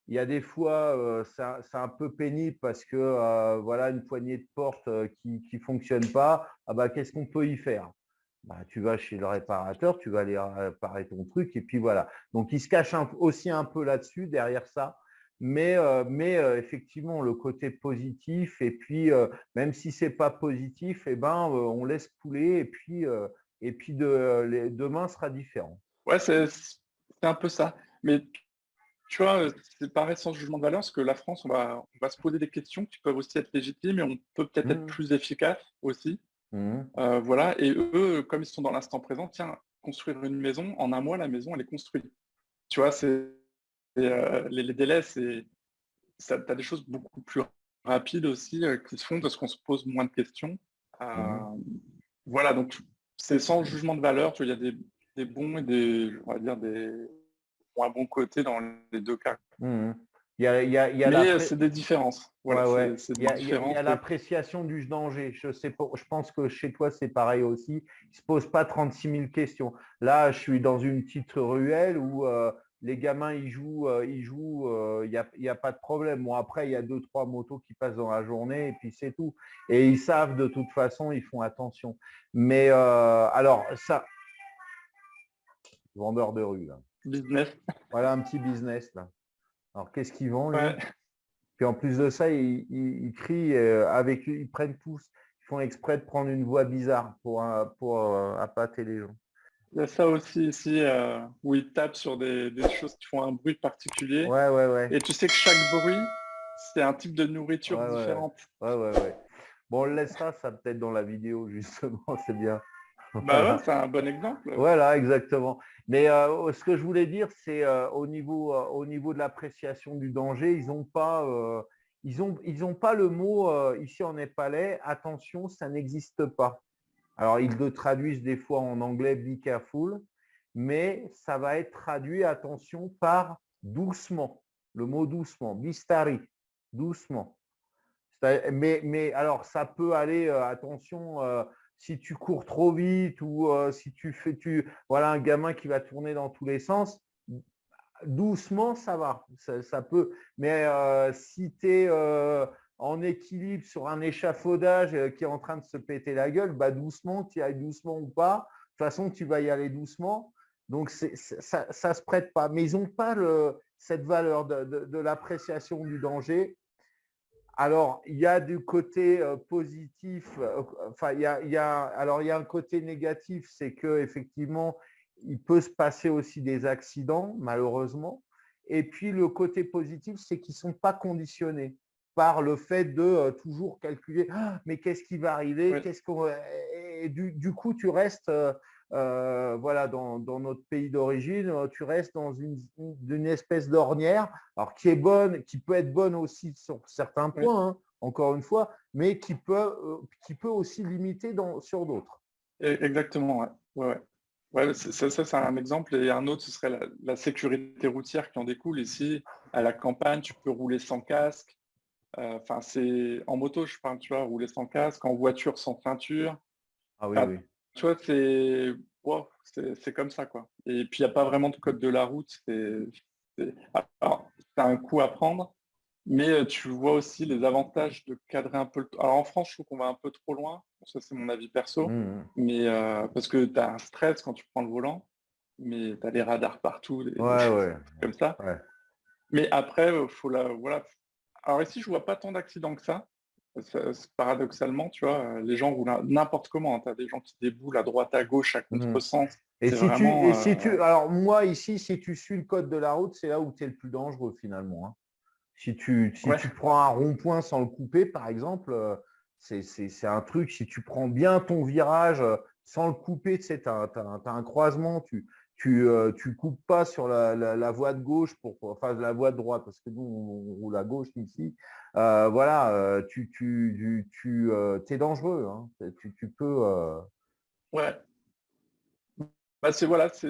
il y a des fois, c'est un peu pénible parce que, voilà, une poignée de porte qui fonctionne pas, ah bah, qu'est-ce qu'on peut y faire? Bah, tu vas chez le réparateur, tu vas aller réparer ton truc, et puis voilà. Donc, il se cache aussi un peu là-dessus, derrière ça. effectivement, le côté positif, et puis même si c'est pas positif, eh ben, on laisse couler, et puis demain sera différent. Ouais, c'est un peu ça. Mais tu vois, c'est pareil sans jugement de valeur, parce que la France, on va se poser des questions qui peuvent aussi être légitimes et on peut peut-être être Mmh. plus efficace aussi. Mmh. Voilà, et eux, comme ils sont dans l'instant présent, tiens, construire une maison, en un mois, la maison, elle est construite. Tu vois, les délais, tu as des choses beaucoup plus rapides aussi qui se font parce qu'on se pose moins de questions. Mmh. Euh, voilà, donc c'est sans jugement de valeur, tu vois, il y a des bons et on va dire, des moins bons côtés dans les deux cas. Mmh. Il y a Mais c'est des différences. Ouais, Voilà, ouais. c'est Il des y a, il y a- il y différences, a oui. l'appréciation du danger. Je pense que chez toi, c'est pareil aussi. Il ne se pose pas 36 000 questions. Là, je suis dans une petite ruelle où les gamins, il y a pas de problème. Bon, après, il y a 2, 3 motos qui passent dans la journée et puis c'est tout. Et ils savent de toute façon, ils font attention. Mais alors, ça, vendeur de rue, là. Business. Voilà un petit business, là. Alors, qu'est-ce qu'ils vendent, lui? Ouais. Puis en plus de ça, ils crient avec lui, ils prennent tous, ils font exprès de prendre une voix bizarre pour appâter les gens. Il y a ça aussi ici où ils tapent sur des choses qui font un bruit particulier. Ouais, ouais, ouais. Et tu sais que chaque bruit, c'est un type de nourriture Ouais, ouais, différente. ouais, ouais, ouais. Bon, on le laissera, ça peut-être dans la vidéo, justement, c'est bien. Bah ouais, Voilà. c'est un bon exemple. Voilà, exactement. Mais ce que je voulais dire, c'est au niveau de l'appréciation du danger, ils ont pas le mot ici en népalais, attention, ça n'existe pas. Alors, ils le traduisent des fois en anglais be careful, mais ça va être traduit, attention, par doucement. Le mot doucement, bistari, doucement. Mais alors, ça peut aller, attention, si tu cours trop vite ou si voilà, un gamin qui va tourner dans tous les sens, doucement, ça va. Ça peut. Mais si tu es en équilibre sur un échafaudage qui est en train de se péter la gueule, bah doucement, tu y ailles doucement ou pas. De toute façon, tu vas y aller doucement. Donc, ça ne se prête pas. Mais ils n'ont pas cette valeur de l'appréciation du danger. Alors, il y a du côté positif, enfin, alors il y a un côté négatif, c'est que effectivement, il peut se passer aussi des accidents, malheureusement. Et puis, le côté positif, c'est qu'ils ne sont pas conditionnés par le fait de toujours calculer, ah, mais qu'est-ce qui va arriver, Ouais. Et du coup, tu restes, voilà, dans notre pays d'origine, tu restes dans une espèce d'ornière, alors qui est bonne, qui peut être bonne aussi sur certains Ouais. points, hein, encore une fois, mais qui peut aussi limiter sur d'autres. Exactement, ouais. Ouais, ouais. Ouais, ça, c'est un exemple. Et un autre, ce serait la sécurité routière qui en découle. Ici, à la campagne, tu peux rouler sans casque. Enfin, c'est en moto, je parle, tu vois, rouler sans casque, en voiture sans ceinture. Ah oui, Enfin, oui. tu vois, wow, c'est comme ça, quoi. Et puis, il n'y a pas vraiment de code de la route. Alors, c'est un coup à prendre, mais tu vois aussi les avantages de cadrer un peu Alors, en France, je trouve qu'on va un peu trop loin. Bon, ça, c'est mon avis perso. Mmh. Mais parce que tu as un stress quand tu prends le volant, mais tu as des radars partout, des Ouais, choses ouais, comme ça. ouais. Mais après, voilà. Alors ici, je vois pas tant d'accidents que ça. Paradoxalement, tu vois, les gens roulent n'importe comment. Tu as des gens qui déboulent à droite, à gauche, à Mmh. contresens. Et C'est si tu, et vraiment. si tu, alors moi ici, si tu suis le code de la route, c'est là où tu es le plus dangereux finalement, hein. Si Ouais, tu prends un rond-point sans le couper, par exemple, c'est un truc, si tu prends bien ton virage sans le couper, tu sais, tu as un croisement, tu coupes pas sur la voie de gauche, enfin la voie de droite, parce que nous, on roule à gauche ici. Voilà, t'es dangereux, hein. Tu peux. ouais. Bah, c'est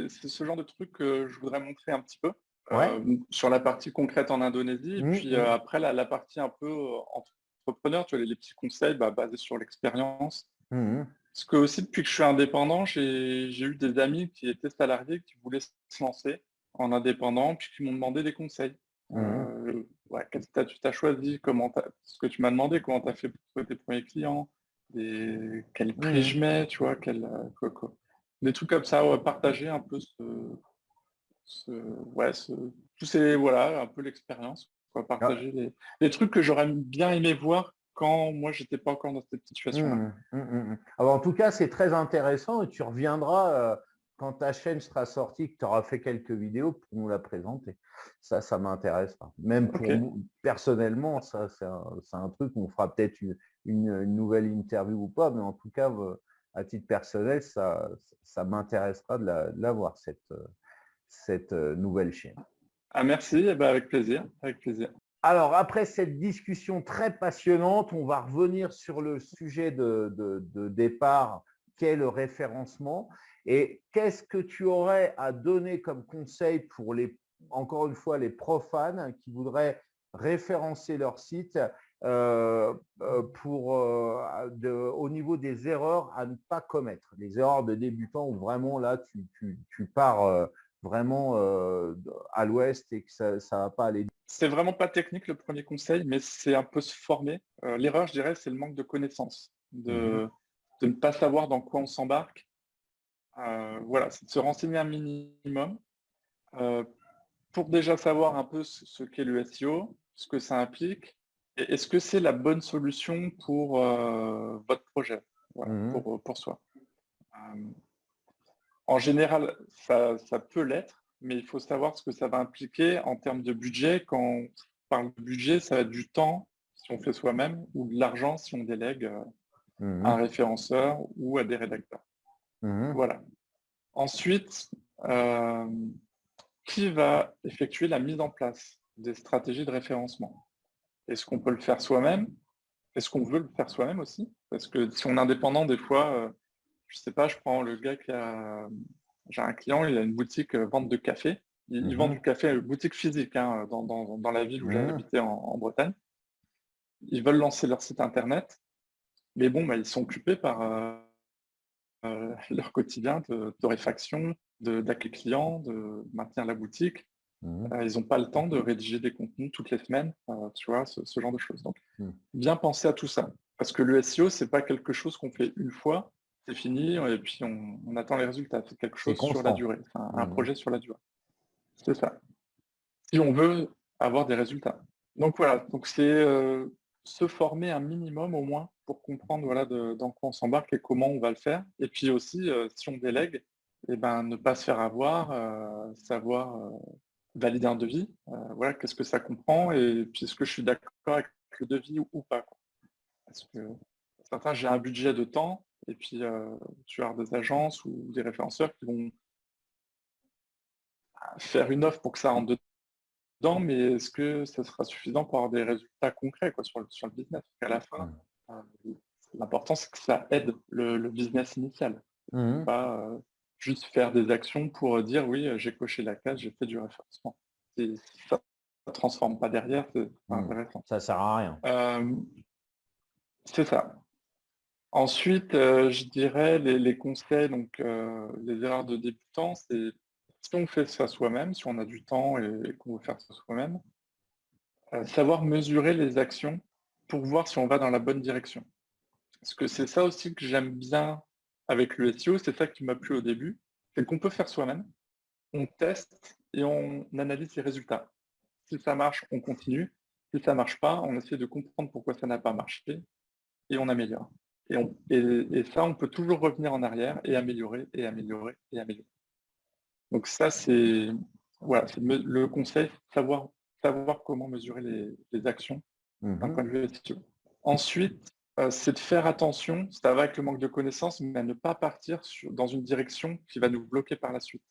ce genre de truc que je voudrais montrer un petit peu Ouais. sur la partie concrète en Indonésie. Et puis Mm. après, la partie un peu entrepreneur, tu vois, les petits conseils basés sur l'expérience. Mhm. Parce que aussi, depuis que je suis indépendant, j'ai eu des amis qui étaient salariés, qui voulaient se lancer en indépendant, puis qui m'ont demandé des conseils. Mhm. Ouais, quel statut tu as choisi, ce que tu m'as demandé, comment tu as fait pour trouver tes premiers clients, quel prix je Mhm. mets, tu vois, des trucs comme ça, ouais, partager un peu ouais, voilà, un peu l'expérience. quoi, partager les trucs que j'aurais bien aimé voir quand moi, j'étais pas encore dans cette situation-là. Alors, en tout cas, c'est très intéressant et tu reviendras quand ta chaîne sera sortie, que tu auras fait quelques vidéos pour nous la présenter. Ça m'intéresse. Même pour Ok. moi, personnellement, ça, c'est un truc, on fera peut-être une nouvelle interview ou pas, mais en tout cas, à titre personnel, ça m'intéressera de la voir, cette nouvelle chaîne. Ah, merci, eh ben, avec plaisir, avec plaisir. Alors, après cette discussion très passionnante, on va revenir sur le sujet de départ, qu'est le référencement. Et qu'est-ce que tu aurais à donner comme conseil pour encore une fois, les profanes qui voudraient référencer leur site au niveau des erreurs à ne pas commettre, les erreurs de débutants où vraiment là, tu pars vraiment à l'ouest et que ça ne va pas aller. C'est vraiment pas technique le premier conseil, mais c'est un peu se former. L'erreur, je dirais, c'est le manque de connaissances, de ne pas savoir dans quoi on s'embarque. Voilà, c'est de se renseigner un minimum pour déjà savoir un peu ce qu'est le SEO, ce que ça implique, et est-ce que c'est la bonne solution pour votre projet, voilà, pour soi. En général, ça peut l'être, mais il faut savoir ce que ça va impliquer en termes de budget. Quand on parle de budget, ça va être du temps si on fait soi-même ou de l'argent si on délègue à un référenceur ou à des rédacteurs. Voilà. Ensuite, qui va effectuer la mise en place des stratégies de référencement? Est-ce qu'on peut le faire soi-même? Est-ce qu'on veut le faire soi-même aussi? Parce que si on est indépendant, des fois, je sais pas, je prends le gars j'ai un client, il a une boutique vente de café. Il vend du café, boutique physique, hein, dans la ville où j'habitais en Bretagne. Ils veulent lancer leur site internet, mais bon, ils sont occupés par leur quotidien de torréfaction, d'accueil client, de maintenir la boutique. Ils n'ont pas le temps de rédiger des contenus toutes les semaines, tu vois, ce genre de choses. Donc, bien penser à tout ça. Parce que le SEO, c'est pas quelque chose qu'on fait une fois, c'est fini, et puis on attend les résultats. C'est quelque chose sur la durée, un projet sur la durée. C'est ça. Si on veut avoir des résultats. Donc voilà, donc c'est se former un minimum au moins pour comprendre voilà, dans quoi on s'embarque et comment on va le faire. Et puis aussi, si on délègue, eh ben, ne pas se faire avoir, savoir valider un devis. Voilà, qu'est-ce que ça comprend et puis est-ce que je suis d'accord avec le devis ou pas, quoi. Parce que certains, j'ai un budget de temps et puis tu as des agences ou des référenceurs qui vont faire une offre pour que ça rentre dedans, mais est-ce que ça sera suffisant pour avoir des résultats concrets quoi, sur le business? Parce qu'à la fin, l'important, c'est que ça aide le business initial. Pas juste faire des actions pour dire oui, j'ai coché la case, j'ai fait du référencement. Si ça ne transforme pas derrière, c'est pas intéressant. Ça ne sert à rien. C'est ça. Ensuite, je dirais les conseils, donc les erreurs de débutants, c'est si on fait ça soi-même, si on a du temps et qu'on veut faire ça soi-même, savoir mesurer les actions pour voir si on va dans la bonne direction. Parce que c'est ça aussi que j'aime bien avec le SEO, c'est ça qui m'a plu au début, c'est qu'on peut faire soi-même, on teste et on analyse les résultats. Si ça marche, on continue. Si ça ne marche pas, on essaie de comprendre pourquoi ça n'a pas marché et on améliore. Et ça, on peut toujours revenir en arrière et améliorer, et améliorer, et améliorer. Donc ça, c'est voilà, le conseil, savoir comment mesurer les actions d'un point de vue SEO. Ensuite, c'est de faire attention, ça va avec le manque de connaissances, mais à ne pas partir dans une direction qui va nous bloquer par la suite.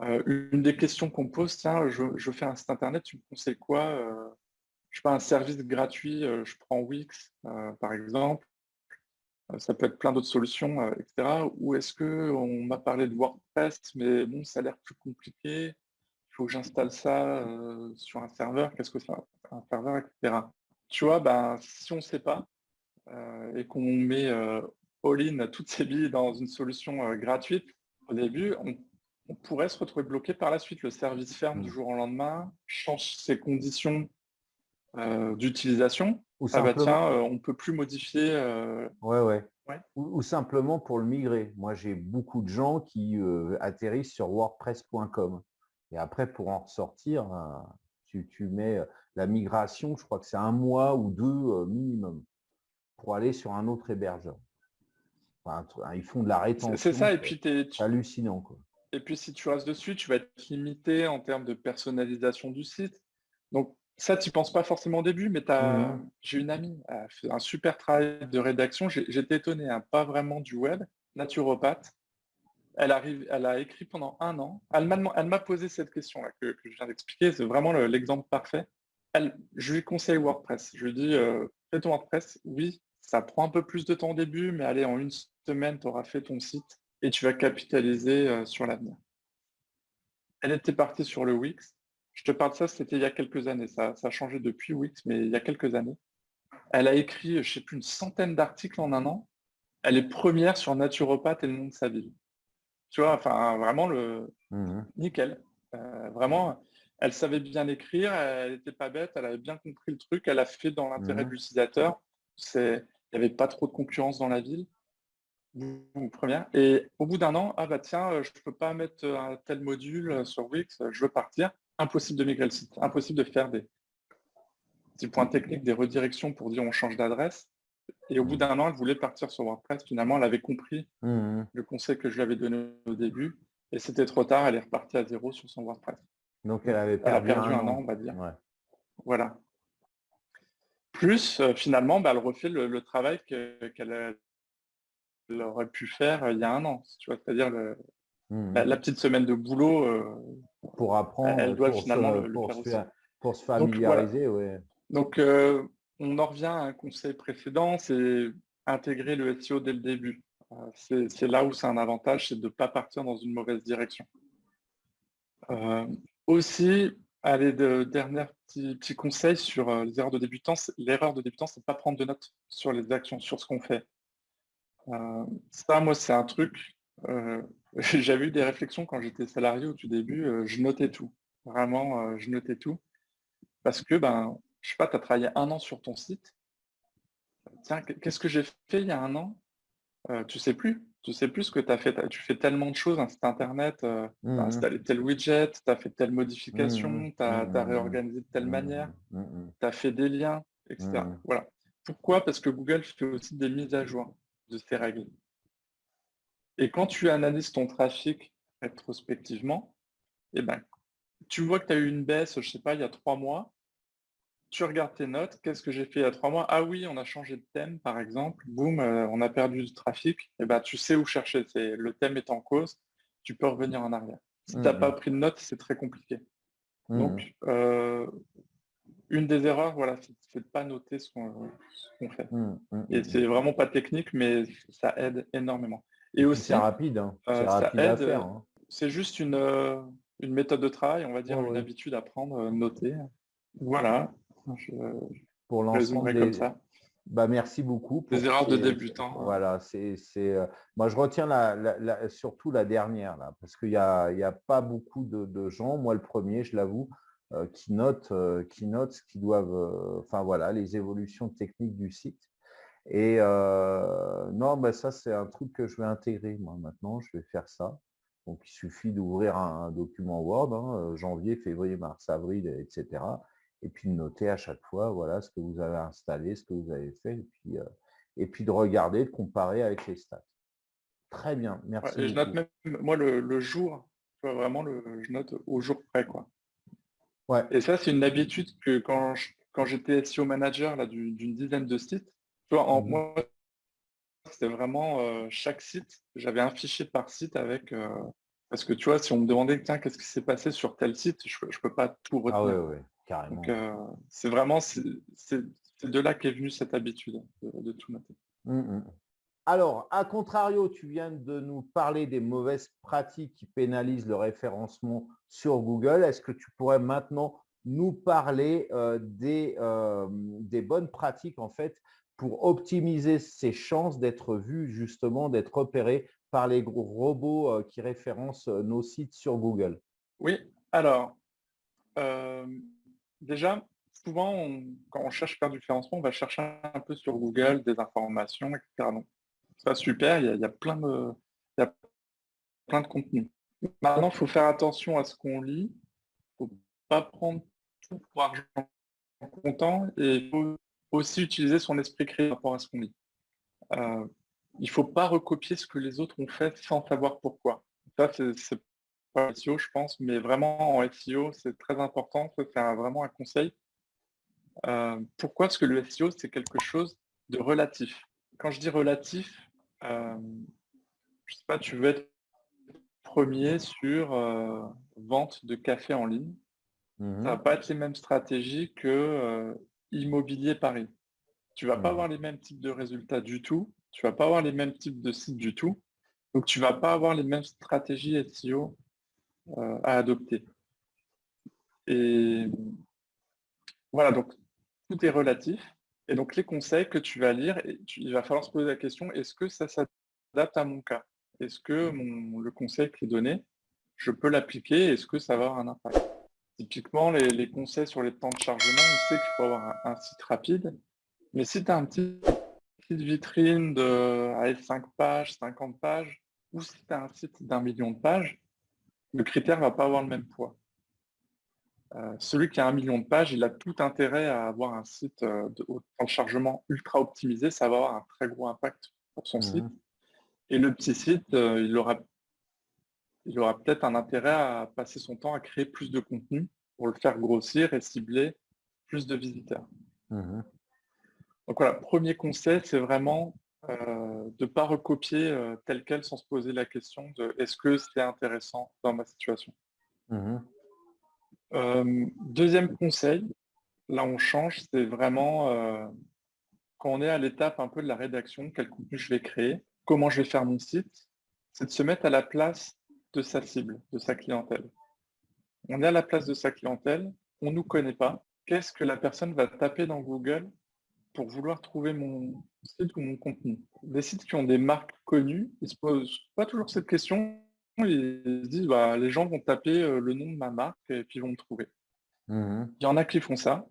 Une des questions qu'on pose, tiens, je fais un site internet, tu me conseilles quoi? Je sais pas, un service gratuit, je prends Wix, par exemple. Ça peut être plein d'autres solutions, etc. Ou est-ce qu'on m'a parlé de WordPress, mais bon, ça a l'air plus compliqué. Il faut que j'installe ça sur un serveur. Qu'est-ce que c'est un serveur, etc. Tu vois, si on ne sait pas et qu'on met all-in toutes ses billes dans une solution gratuite, au début, on pourrait se retrouver bloqué par la suite. Le service ferme du jour au lendemain, change ses conditions d'utilisation. Ou Ah bah simplement, tiens, on ne peut plus modifier. ouais. Ouais. Ou simplement pour le migrer. Moi, j'ai beaucoup de gens qui atterrissent sur wordpress.com. Et après, pour en ressortir, tu mets… la migration, je crois que c'est 1 mois ou 2 minimum pour aller sur un autre hébergeur. Enfin, ils font de la rétention. C'est ça, et puis c'est hallucinant, quoi. Et puis si tu restes dessus, tu vas être limité en termes de personnalisation du site. Donc ça, tu n'y penses pas forcément au début, mais j'ai une amie, elle a fait un super travail de rédaction. J'étais étonné, hein, pas vraiment du web, naturopathe. Elle a écrit pendant 1 an. Elle m'a posé cette question-là que je viens d'expliquer. C'est vraiment l'exemple parfait. Je lui conseille WordPress. Je lui dis, fais ton WordPress. Oui, ça prend un peu plus de temps au début, mais allez, en 1 semaine, tu auras fait ton site et tu vas capitaliser sur l'avenir. Elle était partie sur le Wix. Je te parle de ça, c'était il y a quelques années. Ça a changé depuis Wix, mais il y a quelques années. Elle a écrit, je ne sais plus, une centaine d'articles en 1 an. Elle est première sur naturopathe et le nom de sa ville. Tu vois, enfin, vraiment nickel. Vraiment, elle savait bien écrire, elle n'était pas bête, elle avait bien compris le truc, elle a fait dans l'intérêt de l'utilisateur. Il n'y avait pas trop de concurrence dans la ville. Première. Et au bout d'1 an, ah bah tiens, je ne peux pas mettre un tel module sur Wix, je veux partir. Impossible de migrer le site, impossible de faire des petits points techniques, des redirections pour dire on change d'adresse. Et au bout d'1 an, elle voulait partir sur WordPress. Finalement, elle avait compris le conseil que je lui avais donné au début. Et c'était trop tard, elle est repartie à 0 sur son WordPress. Donc elle avait Elle a perdu perdu 1 1 an, an. on va dire. Ouais. Voilà. Plus, finalement, elle refait le travail qu'elle aurait pu faire il y a 1 an. Tu vois, c'est-à-dire la petite semaine de boulot, pour apprendre, elle doit finalement le faire aussi. pour se Donc, voilà. familiariser, ouais. Donc, on en revient à un conseil précédent, c'est intégrer le SEO dès le début. C'est là où c'est un avantage, c'est de ne pas partir dans une mauvaise direction. Aussi, allez, dernier petit conseil sur les erreurs de débutants. L'erreur de débutant, c'est de ne pas prendre de notes sur les actions, sur ce qu'on fait. Ça, moi, c'est un truc. J'avais eu des réflexions quand j'étais salarié au tout début, je notais tout. Vraiment, je notais tout. Parce que, je sais pas, tu as travaillé 1 an sur ton site. Tiens, qu'est-ce que j'ai fait il y a 1 an? Tu sais plus. Tu sais plus ce que tu as fait. Tu fais tellement de choses, un site internet, tu as installé tel widget, tu as fait telle modification, tu as réorganisé de telle manière, tu as fait des liens, etc. Voilà. Pourquoi? Parce que Google fait aussi des mises à jour de ces règles. Et quand tu analyses ton trafic rétrospectivement, tu vois que tu as eu une baisse, je sais pas, il y a 3 mois. Tu regardes tes notes, qu'est-ce que j'ai fait il y a 3 mois? Ah oui, on a changé de thème, par exemple. Boum, on a perdu du trafic. Tu sais où chercher. Le thème est en cause. Tu peux revenir en arrière. Si tu n'as pas pris de notes, c'est très compliqué. Donc, une des erreurs, voilà, c'est de ne pas noter ce qu'on fait. Et c'est vraiment pas technique, mais ça aide énormément. Et aussi, c'est rapide, hein. C'est rapide à faire. Hein. C'est juste une méthode de travail, on va dire, une habitude à prendre, noter. Voilà. Pour l'ensemble comme ça. Merci beaucoup. Des erreurs de débutants. Voilà, moi je retiens surtout la dernière là, parce qu'il y a pas beaucoup de gens, moi le premier, je l'avoue, qui notent ce qu'ils doivent, les évolutions techniques du site. Et non, ça c'est un truc que je vais intégrer moi maintenant, je vais faire ça. Donc il suffit d'ouvrir un document Word, janvier, février, mars, avril, etc. Et puis de noter à chaque fois, voilà, ce que vous avez installé, ce que vous avez fait, et puis de regarder, de comparer avec les stats. Très bien, merci. Et je note même, moi, le jour, tu vois, vraiment, je note au jour près, quoi. Ouais. Et ça, c'est une habitude que quand j'étais SEO manager là, d'une dizaine de sites, tu vois, moi, c'était vraiment chaque site, j'avais un fichier par site avec... parce que tu vois, si on me demandait, tiens, qu'est-ce qui s'est passé sur tel site, je ne peux pas tout retenir. Ah ouais, carrément. Donc, c'est vraiment, c'est de là qu'est venue cette habitude de tout noter. Alors, à contrario, tu viens de nous parler des mauvaises pratiques qui pénalisent le référencement sur Google. Est-ce que tu pourrais maintenant nous parler des bonnes pratiques en fait pour optimiser ses chances d'être vu, justement, d'être repéré par les robots qui référencent nos sites sur Google? Oui, alors, déjà, souvent, quand on cherche à faire du référencement, on va chercher un peu sur Google des informations, etc. Donc, ça, super, il y a plein de contenus. Maintenant, il faut faire attention à ce qu'on lit. Il ne faut pas prendre tout pour argent content et il faut aussi utiliser son esprit créatif par rapport à ce qu'on lit. Il ne faut pas recopier ce que les autres ont fait sans savoir pourquoi. Ça, c'est pas SEO, je pense, mais vraiment en SEO, c'est très important. Ça, c'est vraiment un conseil. Pourquoi? Parce que le SEO, c'est quelque chose de relatif. Quand je dis relatif, je sais pas, tu veux être premier sur vente de café en ligne. Ça va pas être les mêmes stratégies que Immobilier Paris. Tu vas pas avoir les mêmes types de résultats du tout. Tu vas pas avoir les mêmes types de sites du tout. Donc, tu vas pas avoir les mêmes stratégies SEO à adopter. Et voilà, donc tout est relatif. Et donc, les conseils que tu vas lire, il va falloir se poser la question, est-ce que ça s'adapte à mon cas? Est-ce que le conseil qui est donné, je peux l'appliquer? Est-ce que ça va avoir un impact? Typiquement, les conseils sur les temps de chargement, on sait qu'il faut avoir un site rapide. Mais si tu as un petit site vitrine de 5 pages, 50 pages, ou si tu as un site d'1 million de pages, le critère ne va pas avoir le même poids. Celui qui a 1 million de pages, il a tout intérêt à avoir un site au temps de chargement ultra optimisé. Ça va avoir un très gros impact pour son site. Et le petit site, il aura peut-être un intérêt à passer son temps à créer plus de contenu pour le faire grossir et cibler plus de visiteurs. Donc voilà, premier conseil, c'est vraiment de ne pas recopier tel quel sans se poser la question de est-ce que c'est intéressant dans ma situation. Deuxième conseil, là on change, c'est vraiment quand on est à l'étape un peu de la rédaction, quel contenu je vais créer, comment je vais faire mon site, c'est de se mettre à la place de sa cible, de sa clientèle. On est à la place de sa clientèle, on ne nous connaît pas. Qu'est-ce que la personne va taper dans Google pour vouloir trouver mon site ou mon contenu? Des sites qui ont des marques connues, ils ne se posent pas toujours cette question. Ils se disent, bah, les gens vont taper le nom de ma marque et puis ils vont me trouver. Il y en a qui font ça,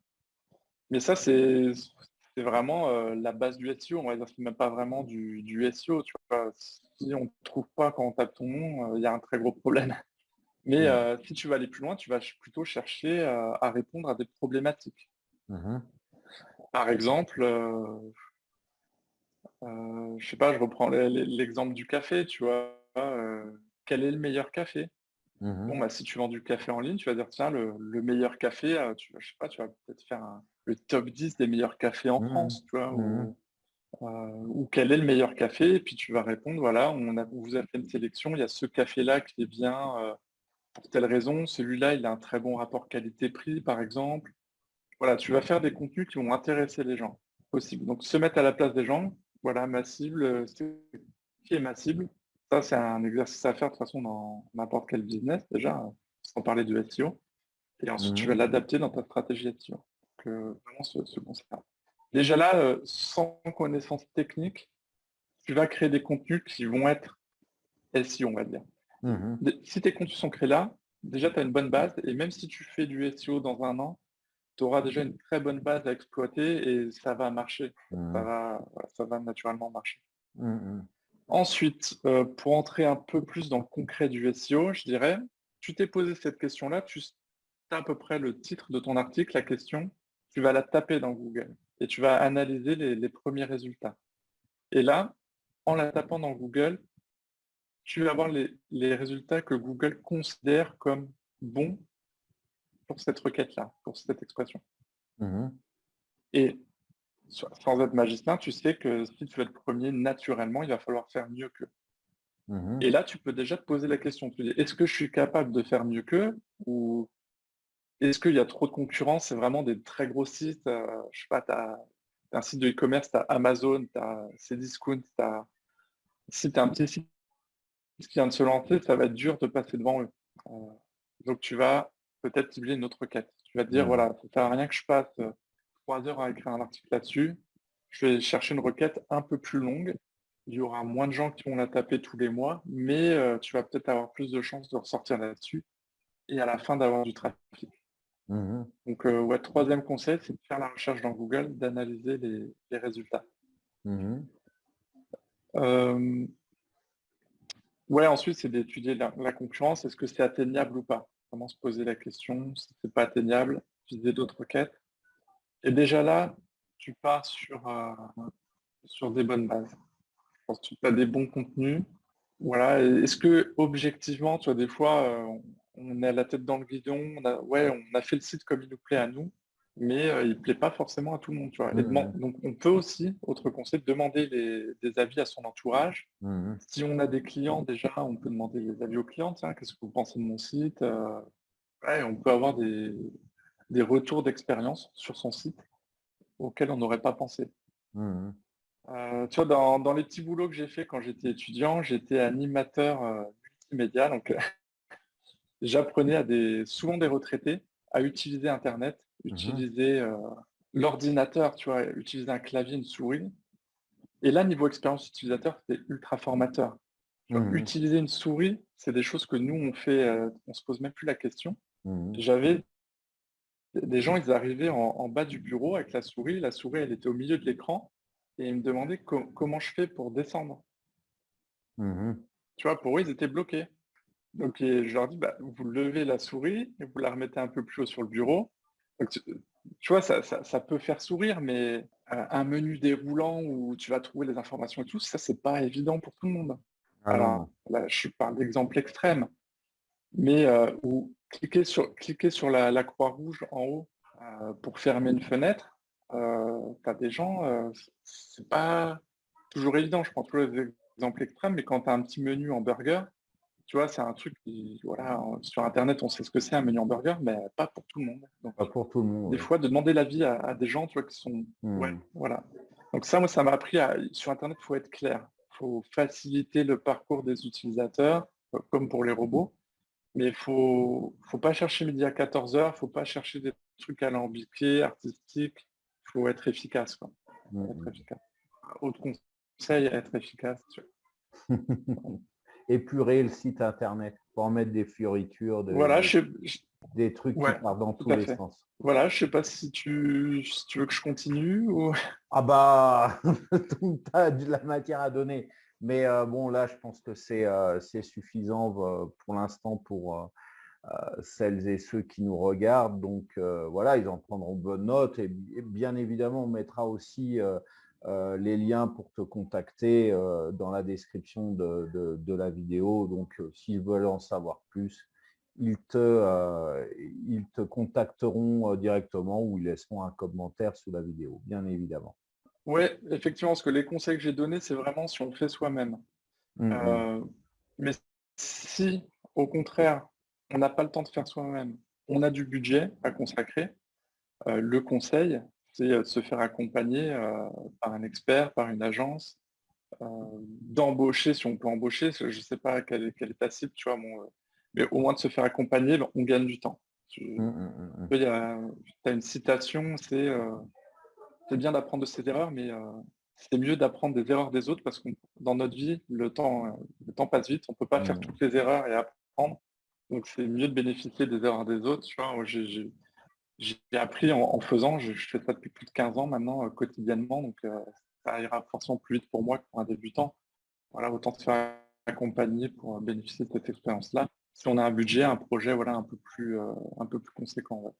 mais ça, c'est vraiment la base du SEO. On va dire que c'est même pas vraiment du SEO. Tu vois. Si on ne trouve pas quand on tape ton nom, il y a un très gros problème. Mais si tu vas aller plus loin, tu vas plutôt chercher à répondre à des problématiques. Par exemple, je sais pas, je reprends l'exemple du café, tu vois. Quel est le meilleur café? Bon, bah, si tu vends du café en ligne, tu vas dire, tiens, le meilleur café, je sais pas, tu vas peut-être faire le top 10 des meilleurs cafés en France, tu vois, ou quel est le meilleur café? Et puis tu vas répondre, voilà, on vous a fait une sélection, il y a ce café-là qui est bien pour telle raison, celui-là, il a un très bon rapport qualité-prix, par exemple. Voilà, tu vas faire des contenus qui vont intéresser les gens, possible. Donc, se mettre à la place des gens, voilà, ma cible, c'est qui est ma cible? Ça, c'est un exercice à faire de toute façon dans n'importe quel business, déjà, sans parler de SEO. Et ensuite, tu vas l'adapter dans ta stratégie SEO. Donc, vraiment, ce concept-là. Déjà là, sans connaissance technique, tu vas créer des contenus qui vont être SEO, on va dire. Si tes contenus sont créés là, déjà, tu as une bonne base. Et même si tu fais du SEO dans 1 an, tu auras déjà une très bonne base à exploiter et ça va marcher. Ça va naturellement marcher. Ensuite, pour entrer un peu plus dans le concret du SEO, je dirais, tu t'es posé cette question-là, tu as à peu près le titre de ton article, la question, tu vas la taper dans Google et tu vas analyser les premiers résultats. Et là, en la tapant dans Google, tu vas voir les résultats que Google considère comme bons pour cette requête-là, pour cette expression. Et sans être magicien, tu sais que si tu veux être premier, naturellement, il va falloir faire mieux qu'eux. Et là, tu peux déjà te poser la question, tu dis, est-ce que je suis capable de faire mieux qu'eux ou est-ce qu'il y a trop de concurrence? C'est vraiment des très gros sites, je sais pas, tu as un site de e-commerce, tu as Amazon, tu as Cdiscount, si tu as un petit site qui vient de se lancer, ça va être dur de passer devant eux. Donc tu vas peut-être cibler une autre requête. Tu vas te dire, voilà, ça ne sert à rien que je passe 3 heures à écrire un article là-dessus. Je vais chercher une requête un peu plus longue. Il y aura moins de gens qui vont la taper tous les mois, mais tu vas peut-être avoir plus de chances de ressortir là-dessus et à la fin d'avoir du trafic. Donc, ouais, troisième conseil, c'est de faire la recherche dans Google, d'analyser les résultats. Ouais, ensuite, c'est d'étudier la concurrence. Est-ce que c'est atteignable ou pas? Vraiment se poser la question. Si ce n'est pas atteignable, utiliser d'autres requêtes. Et déjà là, tu pars sur des bonnes bases. Je pense que tu as des bons contenus. Voilà. Et est-ce que objectivement, tu vois, des fois, on est à la tête dans le guidon, on a fait le site comme il nous plaît à nous, mais il ne plaît pas forcément à tout le monde, tu vois. Et Mhm. donc on peut aussi, autre conseil, demander des avis à son entourage. Mhm. Si on a des clients, déjà, on peut demander les avis aux clients. Tiens, qu'est-ce que vous pensez de mon site? Ouais, on peut avoir des retours d'expérience sur son site auxquels on n'aurait pas pensé. Mhm. Tu vois, dans les petits boulots que j'ai fait quand j'étais étudiant, j'étais animateur multimédia. Donc, j'apprenais souvent des retraités à utiliser Internet, Mhm. utiliser l'ordinateur, tu vois, utiliser un clavier, une souris. Et là, niveau expérience utilisateur, c'était ultra formateur. Tu vois, Mhm. utiliser une souris, c'est des choses que nous, on fait, on se pose même plus la question. Mhm. J'avais des gens, ils arrivaient en bas du bureau avec la souris, elle était au milieu de l'écran, et ils me demandaient comment je fais pour descendre. Mhm. Tu vois, pour eux, ils étaient bloqués. Donc, je leur dis, bah, vous levez la souris et vous la remettez un peu plus haut sur le bureau. Donc, tu vois, ça peut faire sourire, mais un menu déroulant où tu vas trouver les informations et tout, ça, c'est pas évident pour tout le monde. Ah non, Alors, non. là, je parle d'exemple extrême, mais où cliquer sur la croix rouge en haut pour fermer une fenêtre, tu as des gens, c'est pas toujours évident. Je prends toujours les exemples extrêmes, mais quand tu as un petit menu hamburger, tu vois, c'est un truc qui, voilà, sur Internet, on sait ce que c'est un menu hamburger, mais pas pour tout le monde. Donc, Pas pour tout le monde, des oui. fois, de demander l'avis à des gens, tu vois, qui sont, ouais, Mhm. voilà. Donc ça, moi, ça m'a appris sur Internet, il faut être clair. Il faut faciliter le parcours des utilisateurs, comme pour les robots. Mais faut pas chercher midi à 14 heures, faut pas chercher des trucs alambiqués, artistiques. Il faut être efficace, quoi. Être Mhm. efficace. Autre conseil, être efficace. Épurer le site internet, pas en mettre des fioritures, Voilà, des trucs qui ouais, partent dans tout tous à les fait. sens. Voilà, je sais pas si tu veux que je continue ou. Ah bah, tu as de la matière à donner. Mais bon, là, je pense que c'est suffisant pour l'instant pour celles et ceux qui nous regardent. Donc voilà, ils en prendront bonne note. Et bien évidemment, on mettra aussi les liens pour te contacter dans la description de la vidéo. Donc s'ils veulent en savoir plus, ils te contacteront directement ou ils laisseront un commentaire sous la vidéo, bien évidemment. Ouais, effectivement, parce que les conseils que j'ai donnés, c'est vraiment si on fait soi-même. Mhm. Euh, mais si, au contraire, on n'a pas le temps de faire soi-même, on a du budget à consacrer, le conseil, c'est de se faire accompagner par un expert, par une agence, d'embaucher, si on peut embaucher, je ne sais pas quelle est ta cible, tu vois, mais au moins de se faire accompagner, ben, on gagne du temps. Mhm, mhm, mhm. Tu as une citation, c'est bien d'apprendre de ses erreurs, mais c'est mieux d'apprendre des erreurs des autres parce que dans notre vie, le temps passe vite, on ne peut pas faire Mhm. toutes les erreurs et apprendre. Donc c'est mieux de bénéficier des erreurs des autres. Tu vois, moi, j'ai appris en faisant, je fais ça depuis plus de 15 ans maintenant quotidiennement, donc ça ira forcément plus vite pour moi que pour un débutant. Voilà, autant se faire accompagner pour bénéficier de cette expérience-là. Si on a un budget, un projet, voilà, un peu plus conséquent. Ouais.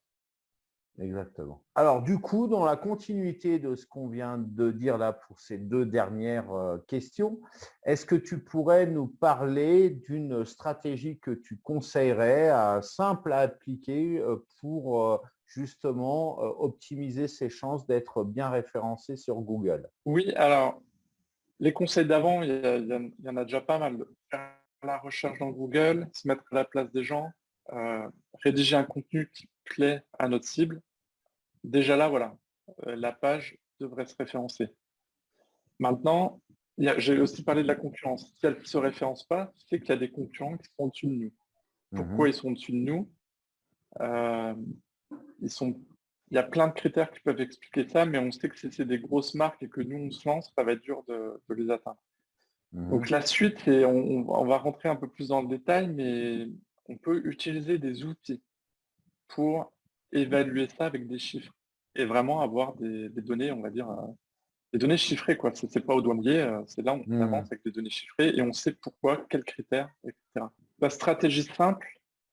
Exactement. Alors, du coup, dans la continuité de ce qu'on vient de dire là pour ces deux dernières questions, est-ce que tu pourrais nous parler d'une stratégie que tu conseillerais simple à appliquer pour justement optimiser ses chances d'être bien référencé sur Google? Oui, alors les conseils d'avant, il y en a déjà pas mal. Faire la recherche dans Google, se mettre à la place des gens, rédiger un contenu qui plaît à notre cible. Déjà là, voilà, la page devrait se référencer. Maintenant, j'ai aussi parlé de la concurrence. Si elle ne se référence pas, c'est qu'il y a des concurrents qui sont au-dessus de nous. Pourquoi Mhm. ils sont au-dessus de nous? Euh, il y a plein de critères qui peuvent expliquer ça, mais on sait que si c'est des grosses marques et que nous, on se lance, ça va être dur de les atteindre. Donc Mhm. la suite, on va rentrer un peu plus dans le détail, mais on peut utiliser des outils pour évaluer ça avec des chiffres et vraiment avoir des données, on va dire, des données chiffrées, quoi. C'est pas au doigt mouillé, c'est là on avance Mhm. avec des données chiffrées et on sait pourquoi, quels critères, etc. La stratégie simple,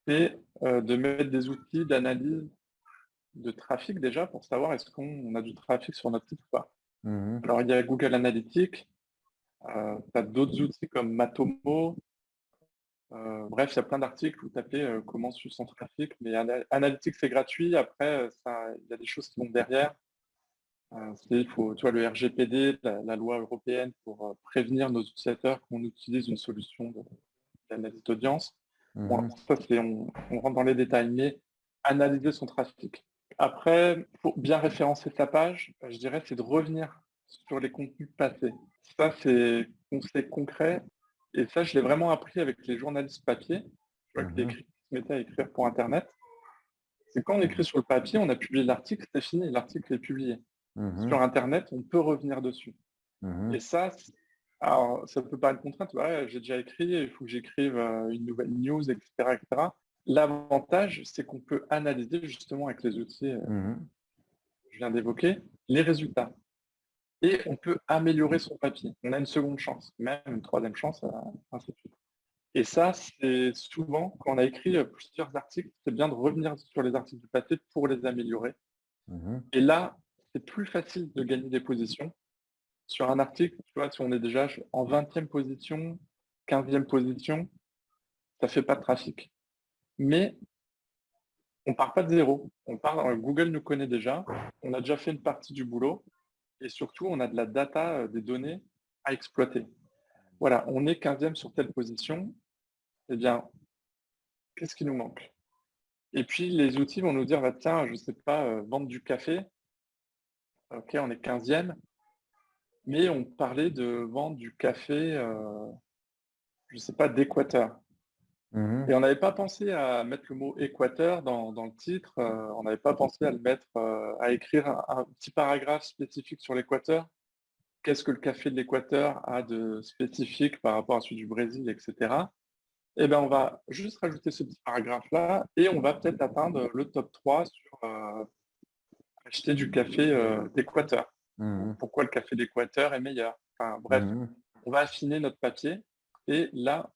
c'est de mettre des outils d'analyse de trafic déjà pour savoir est-ce qu'on a du trafic sur notre site ou pas. Mhm. Alors, il y a Google Analytics, tu as d'autres outils comme Matomo. Bref, il y a plein d'articles où taper comment suivre son trafic, mais Analytics, c'est gratuit. Après, il y a des choses qui vont derrière. Il faut, tu vois, le RGPD, la loi européenne pour prévenir nos utilisateurs qu'on utilise une solution d'analyse d'audience. Bon, Mhm. ça, on rentre dans les détails, mais analyser son trafic. Après, pour bien référencer sa page, je dirais, c'est de revenir sur les contenus passés. Ça, c'est conseil concret. Et ça, je l'ai vraiment appris avec les journalistes papier. Je vois que Mhm. qui se mettaient à écrire pour Internet. C'est quand on écrit sur le papier, on a publié l'article, c'est fini, l'article est publié. Mhm. Sur Internet, on peut revenir dessus. Mhm. Et ça, alors, ça peut pas être contrainte. Ouais, j'ai déjà écrit, il faut que j'écrive une nouvelle news, etc., etc. L'avantage, c'est qu'on peut analyser justement avec les outils que Mhm. je viens d'évoquer les résultats. Et on peut améliorer son papier. On a une seconde chance, même une troisième chance, ainsi de suite. Et ça, c'est souvent, quand on a écrit plusieurs articles, c'est bien de revenir sur les articles du passé pour les améliorer. Mhm. Et là, c'est plus facile de gagner des positions. Sur un article, tu vois, si on est déjà en 20e position, 15e position, ça ne fait pas de trafic. Mais on ne part pas de zéro. Google nous connaît déjà, on a déjà fait une partie du boulot et surtout, on a de la data, des données à exploiter. Voilà, on est 15e sur telle position, eh bien, qu'est-ce qui nous manque? Et puis, les outils vont nous dire, bah, tiens, je ne sais pas, vendre du café, ok, on est 15e, mais on parlait de vendre du café, je ne sais pas, d'Équateur. Mhm. Et on n'avait pas pensé à mettre le mot Équateur dans le titre, on n'avait pas pensé à le mettre, à écrire un petit paragraphe spécifique sur l'Équateur. Qu'est-ce que le café de l'Équateur a de spécifique par rapport à celui du Brésil, etc. Eh bien, on va juste rajouter ce petit paragraphe-là et on va peut-être atteindre le top 3 sur acheter du café d'Équateur. Ou Mhm. pourquoi le café d'Équateur est meilleur. Enfin, bref, Mhm. on va affiner notre papier et là,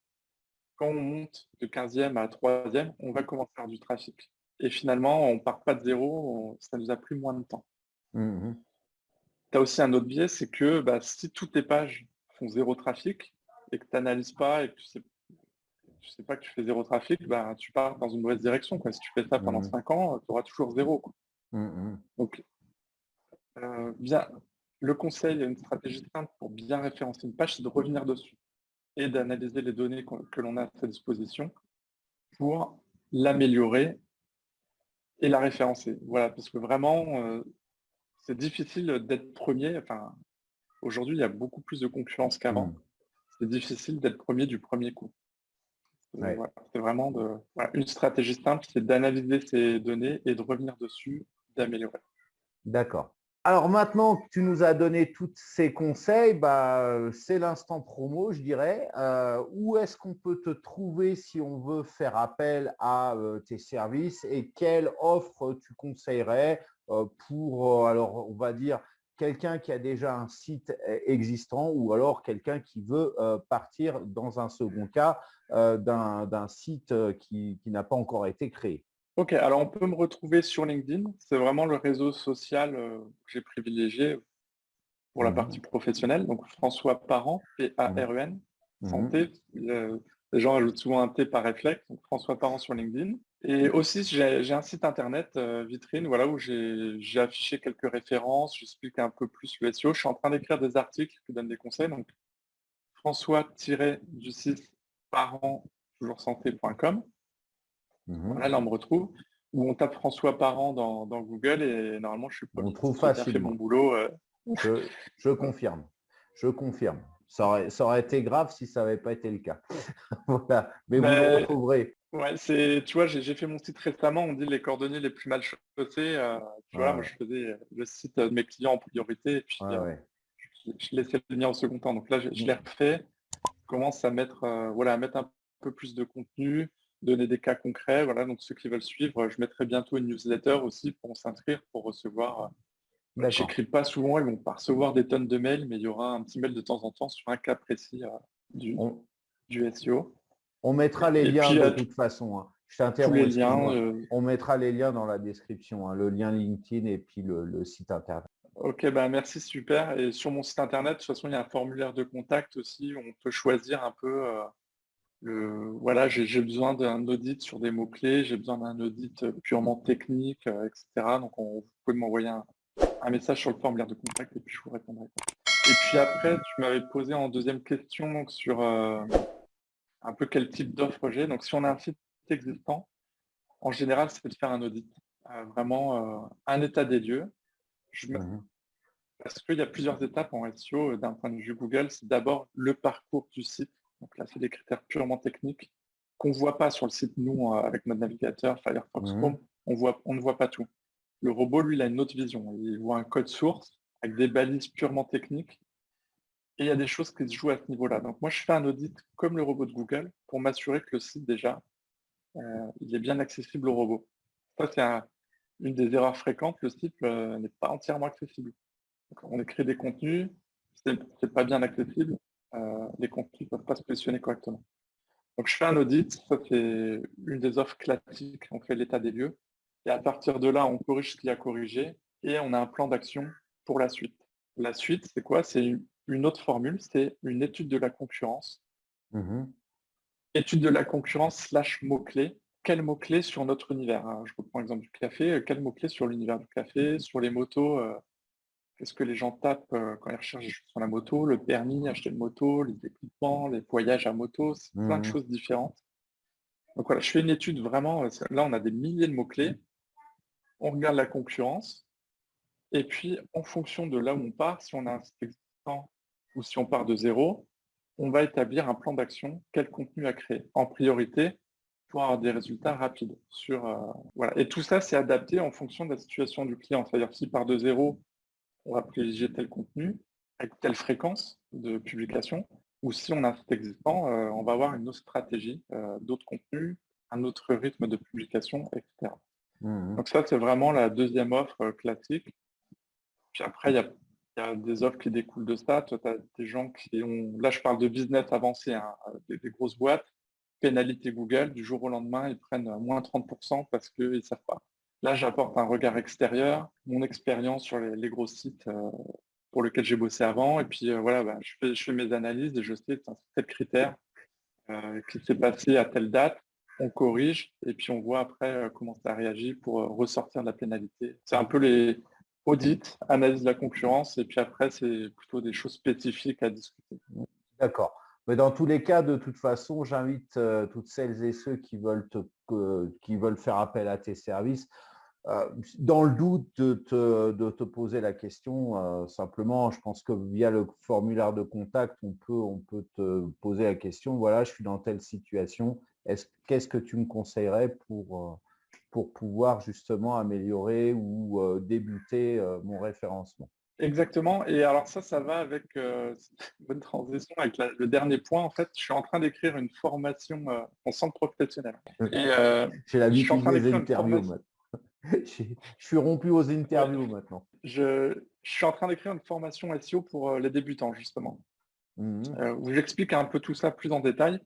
quand on monte de 15e à 3e, on va commencer à faire du trafic. Et finalement, on ne part pas de zéro, ça nous a pris moins de temps. Mhm. Tu as aussi un autre biais, c'est que bah, si toutes tes pages font zéro trafic et que tu n'analyses pas et que tu sais pas que tu fais zéro trafic, bah, tu pars dans une mauvaise direction, quoi. Si tu fais ça pendant Mhm. 5 ans, tu auras toujours zéro, quoi. Mhm. Donc, bien, le conseil, une stratégie simple pour bien référencer une page, c'est de revenir dessus et d'analyser les données que l'on a à sa disposition pour l'améliorer et la référencer. Voilà, parce que vraiment, c'est difficile d'être premier. Enfin, aujourd'hui, il y a beaucoup plus de concurrence qu'avant. Mhm. C'est difficile d'être premier du premier coup. Ouais. Voilà, c'est vraiment voilà, une stratégie simple, c'est d'analyser ces données et de revenir dessus, d'améliorer. D'accord. Alors maintenant que tu nous as donné tous ces conseils, c'est l'instant promo, je dirais. Où est-ce qu'on peut te trouver si on veut faire appel à tes services et quelle offre tu conseillerais pour, alors on va dire, quelqu'un qui a déjà un site existant ou alors quelqu'un qui veut partir dans un second cas d'un site qui n'a pas encore été créé. Ok, alors on peut me retrouver sur LinkedIn. C'est vraiment le réseau social que j'ai privilégié pour la partie Mhm. professionnelle. Donc François Parent, Mhm. P-A-R-E-N, Mhm. santé. Les gens ajoutent souvent un T par réflexe. Donc François Parent sur LinkedIn. Et aussi, j'ai un site internet, Vitrine, voilà, où j'ai affiché quelques références. J'explique un peu plus le SEO. Je suis en train d'écrire des articles qui donnent des conseils. Donc François-du6 parent, toujours santé.com. Mhm. Voilà, là, on me retrouve. Ou on tape François Parent dans Google et normalement, je suis On premier. trouve Si j'ai bien fait mon facilement. boulot. Je confirme. Je confirme. Ça aurait été grave si ça n'avait pas été le cas. Voilà. Mais vous nous Ben, retrouverez. ouais, tu vois, j'ai fait mon site récemment. On dit les cordonniers les plus mal chaussés. Tu vois, moi, Ouais, je faisais le site de mes clients en priorité et puis ouais, ouais. je laissais le mien au second temps. Donc là, je l'ai refait. Je commence à mettre, voilà, à mettre un peu plus de contenu, donner des cas concrets. Voilà, donc ceux qui veulent suivre, je mettrai bientôt une newsletter aussi pour s'inscrire, pour recevoir. D'accord. J'écris pas souvent, ils vont pas recevoir des tonnes de mails, mais il y aura un petit mail de temps en temps sur un cas précis du, On, du SEO. on mettra les Et liens puis, de toute façon, hein. Je t'interromps, les liens. excuse-moi. On mettra les liens dans la description, hein, le lien LinkedIn et puis le site internet. Ok, bah merci, super. Et sur mon site internet, de toute façon, il y a un formulaire de contact aussi où on peut choisir un peu voilà, j'ai besoin d'un audit sur des mots-clés, j'ai besoin d'un audit purement technique, etc. Donc, vous pouvez m'envoyer un message sur le formulaire de contact et puis je vous répondrai. Et puis après, tu m'avais posé en deuxième question donc, sur un peu quel type d'offre j'ai. Donc, si on a un site existant, en général, c'est de faire un audit. Vraiment un état des lieux. Parce qu'il y a plusieurs étapes en SEO d'un point de vue Google. C'est d'abord le parcours du site. Donc là, c'est des critères purement techniques qu'on ne voit pas sur le site, nous, avec notre navigateur Firefox Chrome. On ne voit pas tout. Le robot, lui, il a une autre vision. Il voit un code source avec des balises purement techniques. Et il y a des choses qui se jouent à ce niveau-là. Donc moi, je fais un audit comme le robot de Google pour m'assurer que le site, déjà, il est bien accessible au robot. Ça, c'est une des erreurs fréquentes. Le site n'est pas entièrement accessible. Donc, on écrit des contenus, c'est pas bien accessible. Les contenus ne peuvent pas se positionner correctement. Donc, je fais un audit. Ça, c'est une des offres classiques. On fait l'état des lieux. Et à partir de là, on corrige ce qu'il y a corrigé et on a un plan d'action pour la suite. La suite, c'est quoi? C'est une autre formule, c'est une étude de la concurrence. Étude de la concurrence / mots-clés. Quels mots-clés sur notre univers? Je reprends l'exemple du café. Quels mots-clés sur l'univers du café, sur les motos? Qu'est-ce que les gens tapent quand ils recherchent des choses sur la moto? Le permis, acheter une moto, les équipements, les voyages à moto, c'est plein de choses différentes. Donc voilà, je fais une étude vraiment. Là, on a des milliers de mots-clés. On regarde la concurrence. Et puis, en fonction de là où on part, si on a un site existant ou si on part de zéro, on va établir un plan d'action, quel contenu à créer en priorité pour avoir des résultats rapides. Voilà. Et tout ça, c'est adapté en fonction de la situation du client. C'est-à-dire, s'il part de zéro, on va privilégier tel contenu avec telle fréquence de publication. Ou si on a un site existant, on va avoir une autre stratégie, d'autres contenus, un autre rythme de publication, etc. Donc ça, c'est vraiment la deuxième offre classique. Puis après, il y a des offres qui découlent de ça. Toi, tu as des gens qui ont... Là, je parle de business avancé, hein, des grosses boîtes. Pénalité Google, du jour au lendemain, ils prennent moins 30% parce qu'ils ne savent pas. Là, j'apporte un regard extérieur, mon expérience sur les gros sites pour lesquels j'ai bossé avant. Et puis, voilà, je fais mes analyses et je sais tel critère qui s'est passé à telle date. On corrige et puis on voit après comment ça réagit pour ressortir de la pénalité. C'est un peu les audits, analyse de la concurrence et puis après, c'est plutôt des choses spécifiques à discuter. D'accord. Mais dans tous les cas, de toute façon, j'invite toutes celles et ceux qui veulent faire appel à tes services, dans le doute de te poser la question, simplement, je pense que via le formulaire de contact, on peut te poser la question, voilà, je suis dans telle situation, qu'est-ce que tu me conseillerais pour pouvoir justement améliorer ou débuter mon référencement? Exactement. Et alors ça va avec bonne transition avec le dernier point. En fait, je suis en train d'écrire une formation en centre professionnel. J'ai l'habitude des interviews maintenant. Je suis rompu aux interviews maintenant. Je suis en train d'écrire une formation SEO pour les débutants, justement, où j'explique un peu tout ça plus en détail.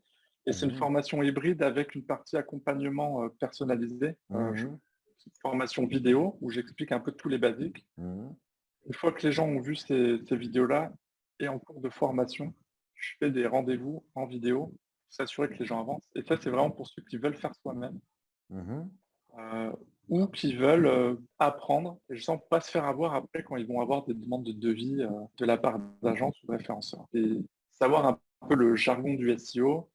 Et c'est une formation hybride avec une partie accompagnement personnalisé, une formation vidéo où j'explique un peu tous les basiques. Une fois que les gens ont vu ces vidéos-là et en cours de formation, je fais des rendez-vous en vidéo pour s'assurer que les gens avancent. Et ça, c'est vraiment pour ceux qui veulent faire soi-même ou qui veulent apprendre et je sens pas se faire avoir après quand ils vont avoir des demandes de devis de la part d'agences ou de référenceurs. Et savoir un peu le jargon du SEO,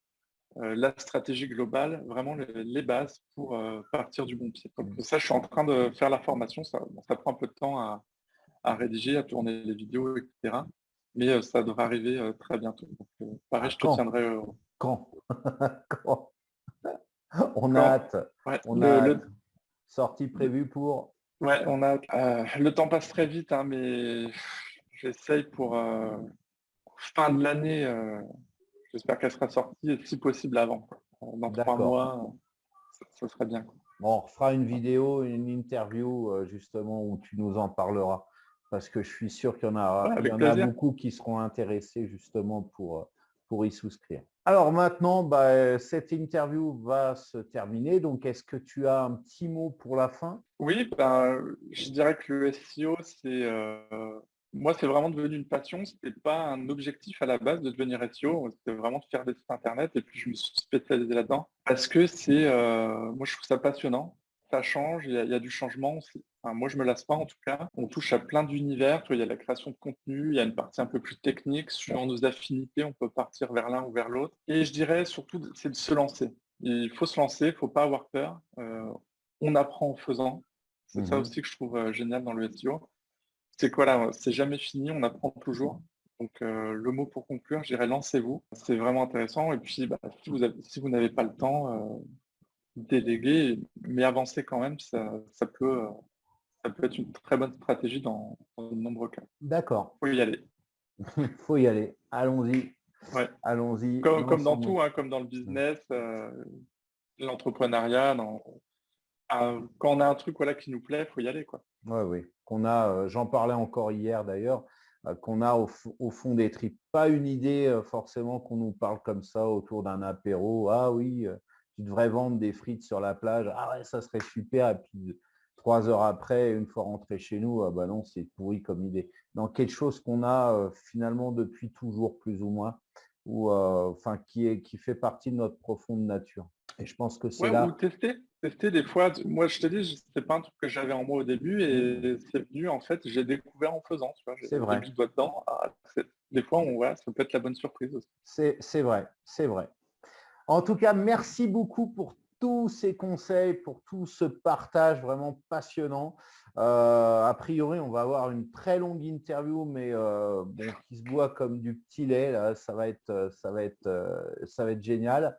la stratégie globale, vraiment les bases pour partir du bon pied. Donc ça, je suis en train de faire la formation. Ça prend un peu de temps à rédiger, à tourner les vidéos, etc. Mais ça devrait arriver très bientôt. Donc, pareil, je te tiendrai... Quand On a hâte. Ouais, on a hâte. Sortie prévue pour... Ouais, on a le temps passe très vite, hein, mais j'essaye pour fin de l'année. J'espère qu'elle sera sortie, et si possible avant. Dans 3 mois, ça serait bien. Bon, on refera une vidéo, une interview justement où tu nous en parleras. Parce que je suis sûr qu'il y en a, beaucoup qui seront intéressés justement pour pour y souscrire. Alors maintenant, cette interview va se terminer. Donc, est-ce que tu as un petit mot pour la fin? Oui, je dirais que le SEO, moi, c'est vraiment devenu une passion. C'était pas un objectif à la base de devenir SEO. C'était vraiment de faire des sites internet et puis je me suis spécialisé là-dedans parce que moi, je trouve ça passionnant. Ça change, il y a du changement. Enfin, moi, je me lasse pas en tout cas. On touche à plein d'univers. Tu vois, il y a la création de contenu, il y a une partie un peu plus technique. Suivant nos affinités, on peut partir vers l'un ou vers l'autre. Et je dirais surtout, c'est de se lancer. Il faut se lancer, il faut pas avoir peur. On apprend en faisant. C'est ça aussi que je trouve génial dans le SEO. C'est que voilà, c'est jamais fini, on apprend toujours. Donc le mot pour conclure, je dirais lancez-vous. C'est vraiment intéressant. Et puis si vous n'avez pas le temps, déléguer, mais avancer quand même, ça peut être une très bonne stratégie dans de nombreux cas. D'accord. Il faut y aller. Il faut y aller. Allons-y. Ouais. Allons-y. Comme dans tout, comme dans le business, l'entrepreneuriat, quand on a un truc qui nous plaît, il faut y aller, quoi. Oui. J'en parlais encore hier d'ailleurs, qu'on a au fond des tripes. Pas une idée forcément qu'on nous parle comme ça autour d'un apéro. Ah oui, tu devrais vendre des frites sur la plage. Ah ouais, ça serait super. Et puis 3 heures après, une fois rentré chez nous, ah bah non, c'est pourri comme idée. Dans quelque chose qu'on a finalement depuis toujours, plus ou moins, qui fait partie de notre profonde nature. Et je pense que c'est là. Ou tester des fois. Moi, je te dis, c'était pas un truc que j'avais en moi au début et c'est venu, en fait, j'ai découvert en faisant, tu vois. C'est vrai. J'ai mis le doigt dedans. Des fois, ça peut être la bonne surprise aussi. C'est vrai. En tout cas, merci beaucoup pour tous ces conseils, pour tout ce partage vraiment passionnant. A priori, on va avoir une très longue interview, mais qui se boit comme du petit lait. Là, ça va être génial.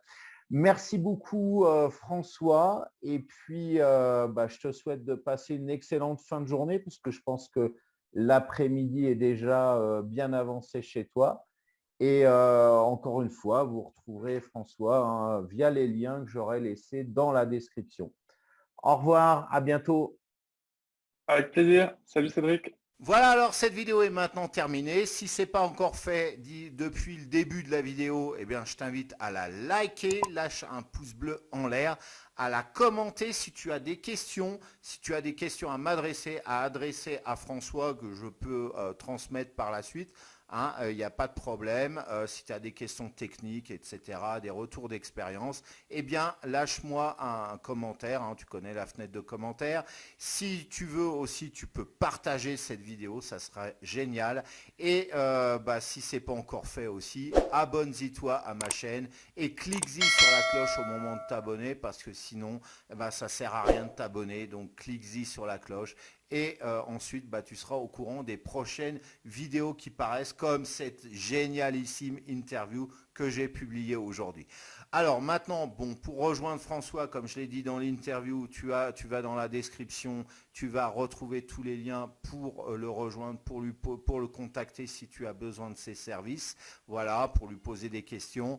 Merci beaucoup François. Et puis, je te souhaite de passer une excellente fin de journée, puisque je pense que l'après-midi est déjà bien avancé chez toi. Et encore une fois, vous retrouverez François via les liens que j'aurai laissés dans la description. Au revoir, à bientôt. Avec plaisir. Salut Cédric. Voilà, alors cette vidéo est maintenant terminée. Si ce n'est pas encore fait depuis le début de la vidéo, eh bien, je t'invite à la liker, lâche un pouce bleu en l'air, à la commenter si tu as des questions, à m'adresser, à adresser à François que je peux transmettre par la suite. Il n'y a pas de problème. Si tu as des questions techniques, etc., des retours d'expérience, eh bien, lâche-moi un commentaire. Tu connais la fenêtre de commentaires. Si tu veux aussi, tu peux partager cette vidéo. Ça serait génial. Et si ce n'est pas encore fait aussi, abonne-toi à ma chaîne et clique-y sur la cloche au moment de t'abonner parce que sinon, ça ne sert à rien de t'abonner. Donc, clique-y sur la cloche. Et ensuite, tu seras au courant des prochaines vidéos qui paraissent comme cette génialissime interview que j'ai publiée aujourd'hui. Alors maintenant, pour rejoindre François, comme je l'ai dit dans l'interview, tu vas dans la description, tu vas retrouver tous les liens pour le rejoindre, pour le contacter si tu as besoin de ses services, voilà, pour lui poser des questions.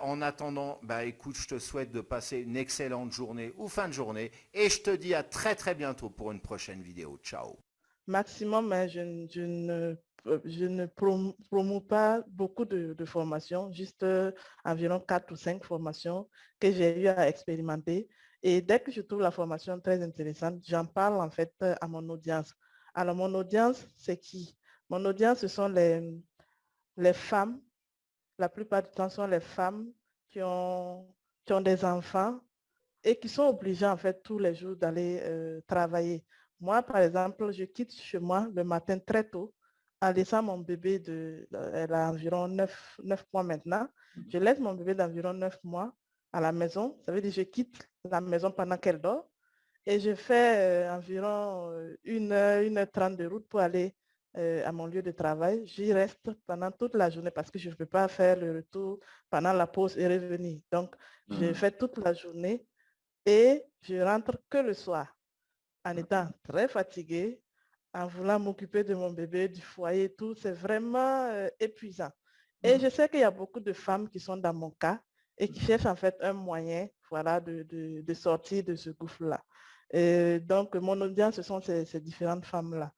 En attendant, écoute, je te souhaite de passer une excellente journée ou fin de journée et je te dis à très très bientôt pour une prochaine vidéo. Ciao. Maximum, je ne promous pas beaucoup de formations, juste environ 4 ou 5 formations que j'ai eu à expérimenter. Et dès que je trouve la formation très intéressante, j'en parle en fait à mon audience. Alors mon audience, c'est qui? Mon audience, ce sont les femmes. La plupart du temps, ce sont les femmes qui ont des enfants et qui sont obligées en fait tous les jours d'aller travailler. Moi, par exemple, je quitte chez moi le matin très tôt en laissant mon bébé elle a environ 9 mois maintenant. Je laisse mon bébé d'environ 9 mois à la maison. Ça veut dire que je quitte la maison pendant qu'elle dort et je fais environ 1h30 de route pour aller à mon lieu de travail. J'y reste pendant toute la journée parce que je ne peux pas faire le retour pendant la pause et revenir. Donc, je fais toute la journée et je rentre que le soir en étant très fatiguée, en voulant m'occuper de mon bébé, du foyer, tout. C'est vraiment épuisant. Et je sais qu'il y a beaucoup de femmes qui sont dans mon cas et qui cherchent en fait un moyen de sortir de ce gouffre-là. Donc, mon audience, ce sont ces différentes femmes-là.